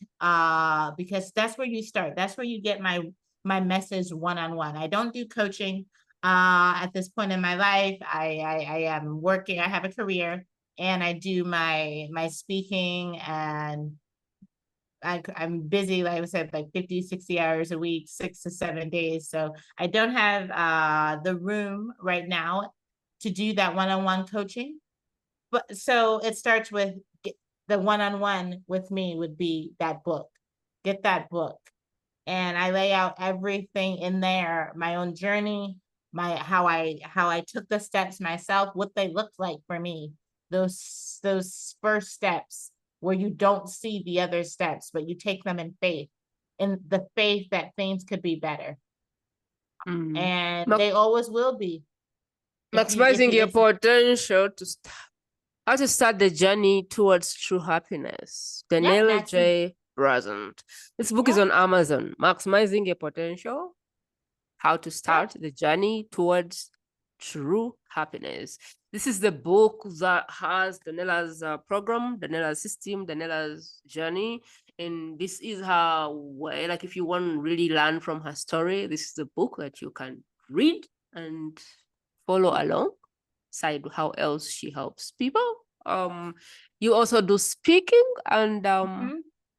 because that's where you start. That's where you get my message one-on-one. I don't do coaching. At this point in my life, I am working. I have a career and I do my speaking, and I'm busy, like I said, like 50, 60 hours a week, 6 to 7 days. So I don't have the room right now to do that one-on-one coaching. But so it starts with the one-on-one with me would be that book. Get that book. And I lay out everything in there, my own journey, how I took the steps myself, what they looked like for me. Those first steps where you don't see the other steps, but you take them in faith, in the faith that things could be better. And they always will be. Maximizing your potential how to start the journey towards true happiness. Danielle Brazant. This book is on Amazon. Maximizing your potential, how to start the journey towards true happiness. This is the book that has Daniella's program, Daniella's system, Daniella's journey. And this is her way. Like if you want to really learn from her story, this is the book that you can read and follow along. Side how else she helps people. You also do speaking, and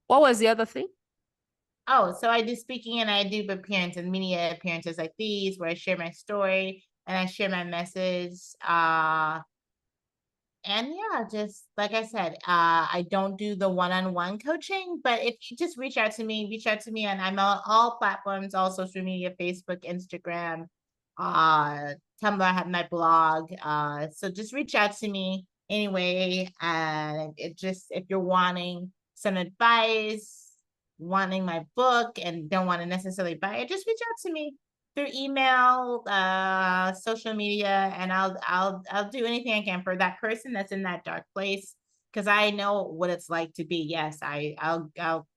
what was the other thing? Oh, so I do speaking and I do appearances, media appearances like these, where I share my story and I share my message. And yeah, just like I said, I don't do the one-on-one coaching, but if you just reach out to me, and I'm on all platforms, all social media, Facebook, Instagram, Tumblr, I have my blog. So just reach out to me anyway. And if you're wanting some advice, wanting my book and don't want to necessarily buy it, just reach out to me through email, social media, and I'll do anything I can for that person that's in that dark place, because I know what it's like to be. Yes, I'll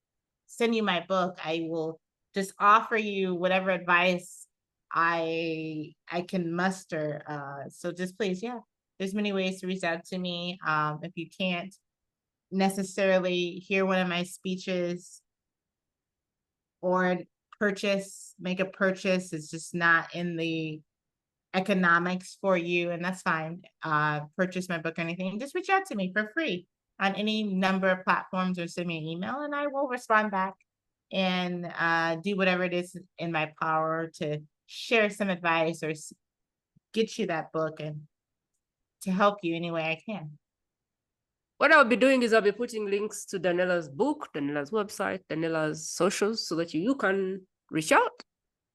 send you my book. I will just offer you whatever advice I can muster. So just please, there's many ways to reach out to me. If you can't necessarily hear one of my speeches or make a purchase, it's just not in the economics for you, and that's fine. Purchase my book or anything, just reach out to me for free on any number of platforms or send me an email and I will respond back and do whatever it is in my power to share some advice or get you that book and to help you any way I can. What I'll be doing is I'll be putting links to Daniella's book, Daniella's website, Daniella's socials, so that you can reach out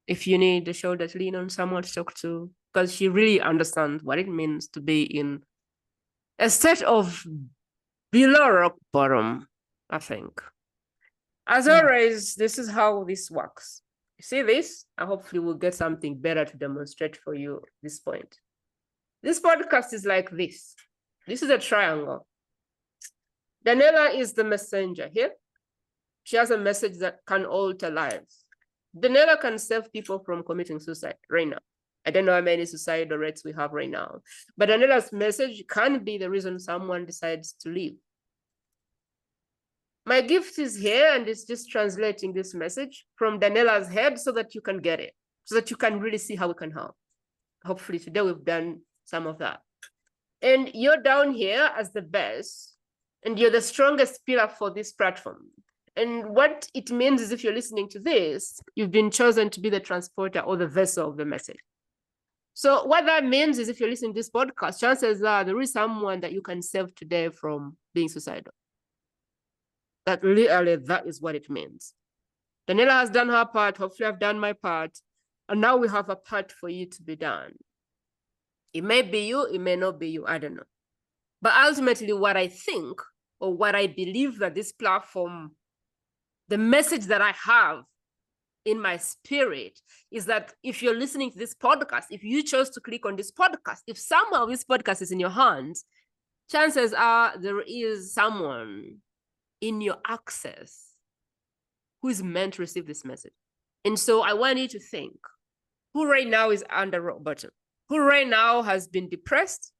if you need a shoulder to lean on, someone to talk to, because she really understands what it means to be in a state of below rock bottom, I think. As always, this is how this works. You see this? And hopefully we'll get something better to demonstrate for you at this point. This podcast is like this. This is a triangle. Daniella is the messenger here. She has a message that can alter lives. Daniella can save people from committing suicide right now. I don't know how many suicidal rates we have right now, but Daniella's message can be the reason someone decides to leave. My gift is here, and it's just translating this message from Daniella's head so that you can get it, so that you can really see how we can help. Hopefully today we've done some of that. And you're down here as the best, and you're the strongest pillar for this platform. And what it means is if you're listening to this, you've been chosen to be the transporter or the vessel of the message. So what that means is if you're listening to this podcast, chances are there is someone that you can save today from being suicidal. That literally, that is what it means. Daniella has done her part. Hopefully I've done my part. And now we have a part for you to be done. It may be you, it may not be you, I don't know. But ultimately what I think or what I believe that this platform, the message that I have in my spirit is that if you're listening to this podcast, if you chose to click on this podcast, if somehow this podcast is in your hands, chances are there is someone in your access who is meant to receive this message. And so I want you to think, who right now is under rock bottom? Who right now has been depressed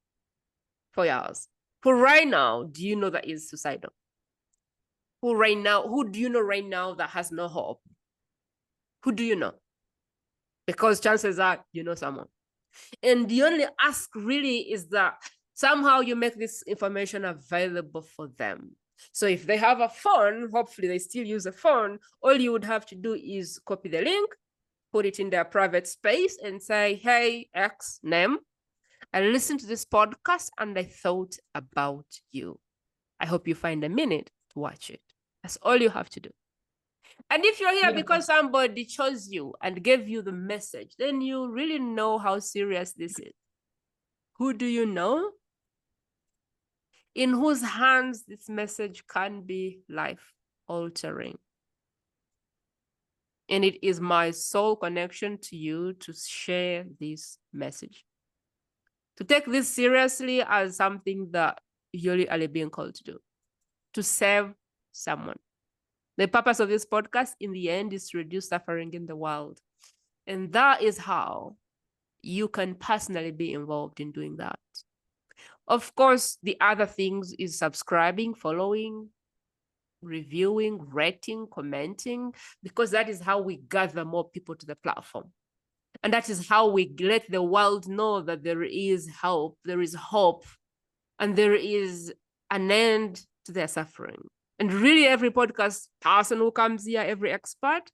for years? Who right now do you know that is suicidal? Who do you know right now that has no hope? Who do you know? Because chances are you know someone. And the only ask really is that somehow you make this information available for them. So if they have a phone, hopefully they still use a phone, all you would have to do is copy the link, put it in their private space and say, hey, X name, I listened to this podcast and I thought about you. I hope you find a minute to watch it. That's all you have to do. And if you're here because somebody chose you and gave you the message, then you really know how serious this is. Who do you know? In whose hands this message can be life-altering. And it is my soul connection to you to share this message. To take this seriously as something that you're really being called to do. To save someone. The purpose of this podcast in the end is to reduce suffering in the world. And that is how you can personally be involved in doing that. Of course, the other things is subscribing, following, reviewing, rating, commenting, because that is how we gather more people to the platform. And that is how we let the world know that there is hope, there is hope, and there is an end to their suffering. And really every podcast person who comes here, every expert,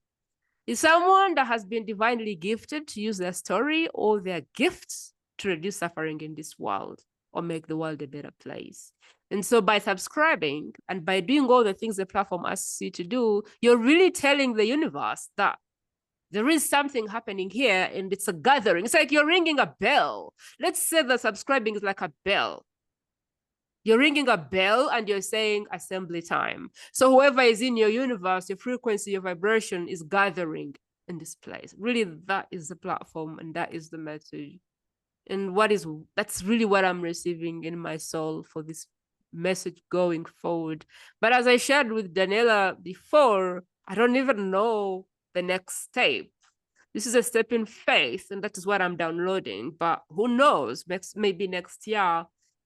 is someone that has been divinely gifted to use their story or their gifts to reduce suffering in this world or make the world a better place. And so by subscribing and by doing all the things the platform asks you to do, you're really telling the universe that there is something happening here and it's a gathering. It's like you're ringing a bell. Let's say that subscribing is like a bell. You're ringing a bell and you're saying assembly time. So whoever is in your universe, your frequency, your vibration is gathering in this place. Really, that is the platform and that is the message. And that's really what I'm receiving in my soul for this message going forward. But as I shared with Daniella before, I don't even know the next step. This is a step in faith, and that is what I'm downloading. But who knows? Maybe next year,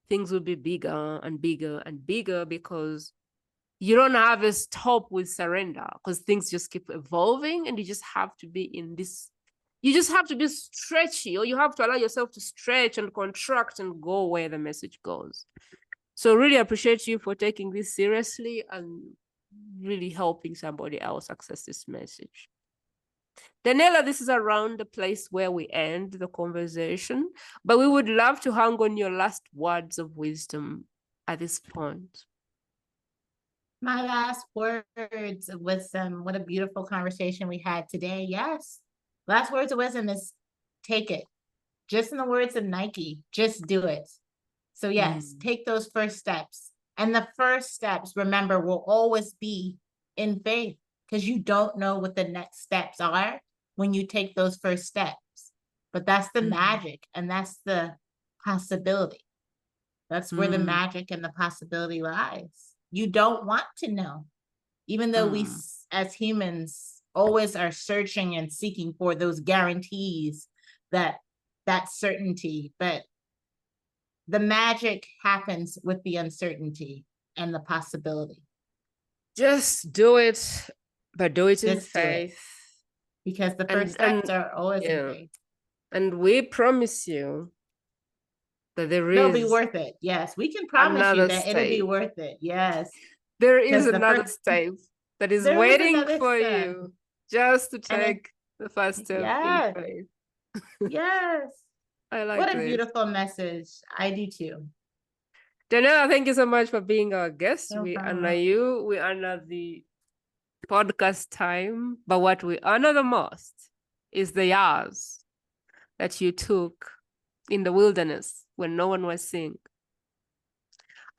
things will be bigger and bigger and bigger because you don't have a stop with surrender because things just keep evolving and you just have to be in this. You just have to be stretchy, or you have to allow yourself to stretch and contract and go where the message goes. So really appreciate you for taking this seriously and really helping somebody else access this message. Daniela, this is around the place where we end the conversation, but we would love to hang on your last words of wisdom at this point. My last words of wisdom. What a beautiful conversation we had today. Yes. Last words of wisdom is take it. Just in the words of Nike, just do it. So yes, take those first steps. And the first steps, remember, will always be in faith, because you don't know what the next steps are when you take those first steps. But that's the magic, and that's the possibility. That's where the magic and the possibility lies. You don't want to know, even though we as humans always are searching and seeking for those guarantees, that certainty. But the magic happens with the uncertainty and the possibility. Just do it, but do it in faith. Because the first steps are always in faith. And we promise you that it'll be worth it. Yes, we can promise you that it'll be worth it. Yes. There is another step that is waiting for you just to take the first step in faith. Yes. I like what a beautiful message. I do too. Danielle, thank you so much for being our guest. We honor you. We honor the podcast time. But what we honor the most is the years that you took in the wilderness when no one was seeing.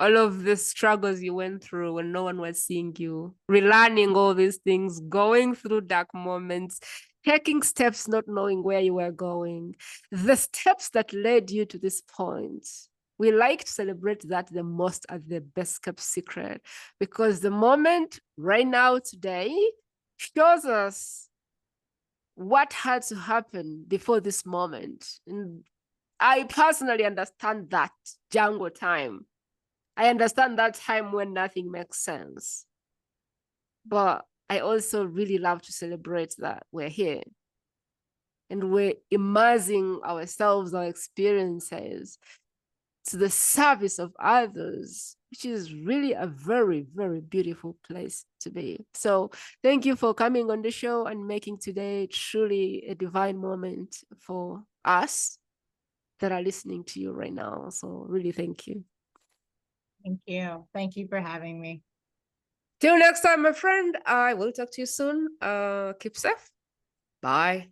All of the struggles you went through when no one was seeing you, relearning all these things, going through dark moments, taking steps, not knowing where you were going, the steps that led you to this point. We like to celebrate that the most as the best kept secret, because the moment right now today shows us what had to happen before this moment. And I personally understand that jungle time. I understand that time when nothing makes sense. But I also really love to celebrate that we're here and we're immersing ourselves, our experiences to the service of others, which is really a very, very beautiful place to be. So thank you for coming on the show and making today truly a divine moment for us that are listening to you right now. So really thank you. Thank you. Thank you for having me. Till next time, my friend. I will talk to you soon. Keep safe. Bye.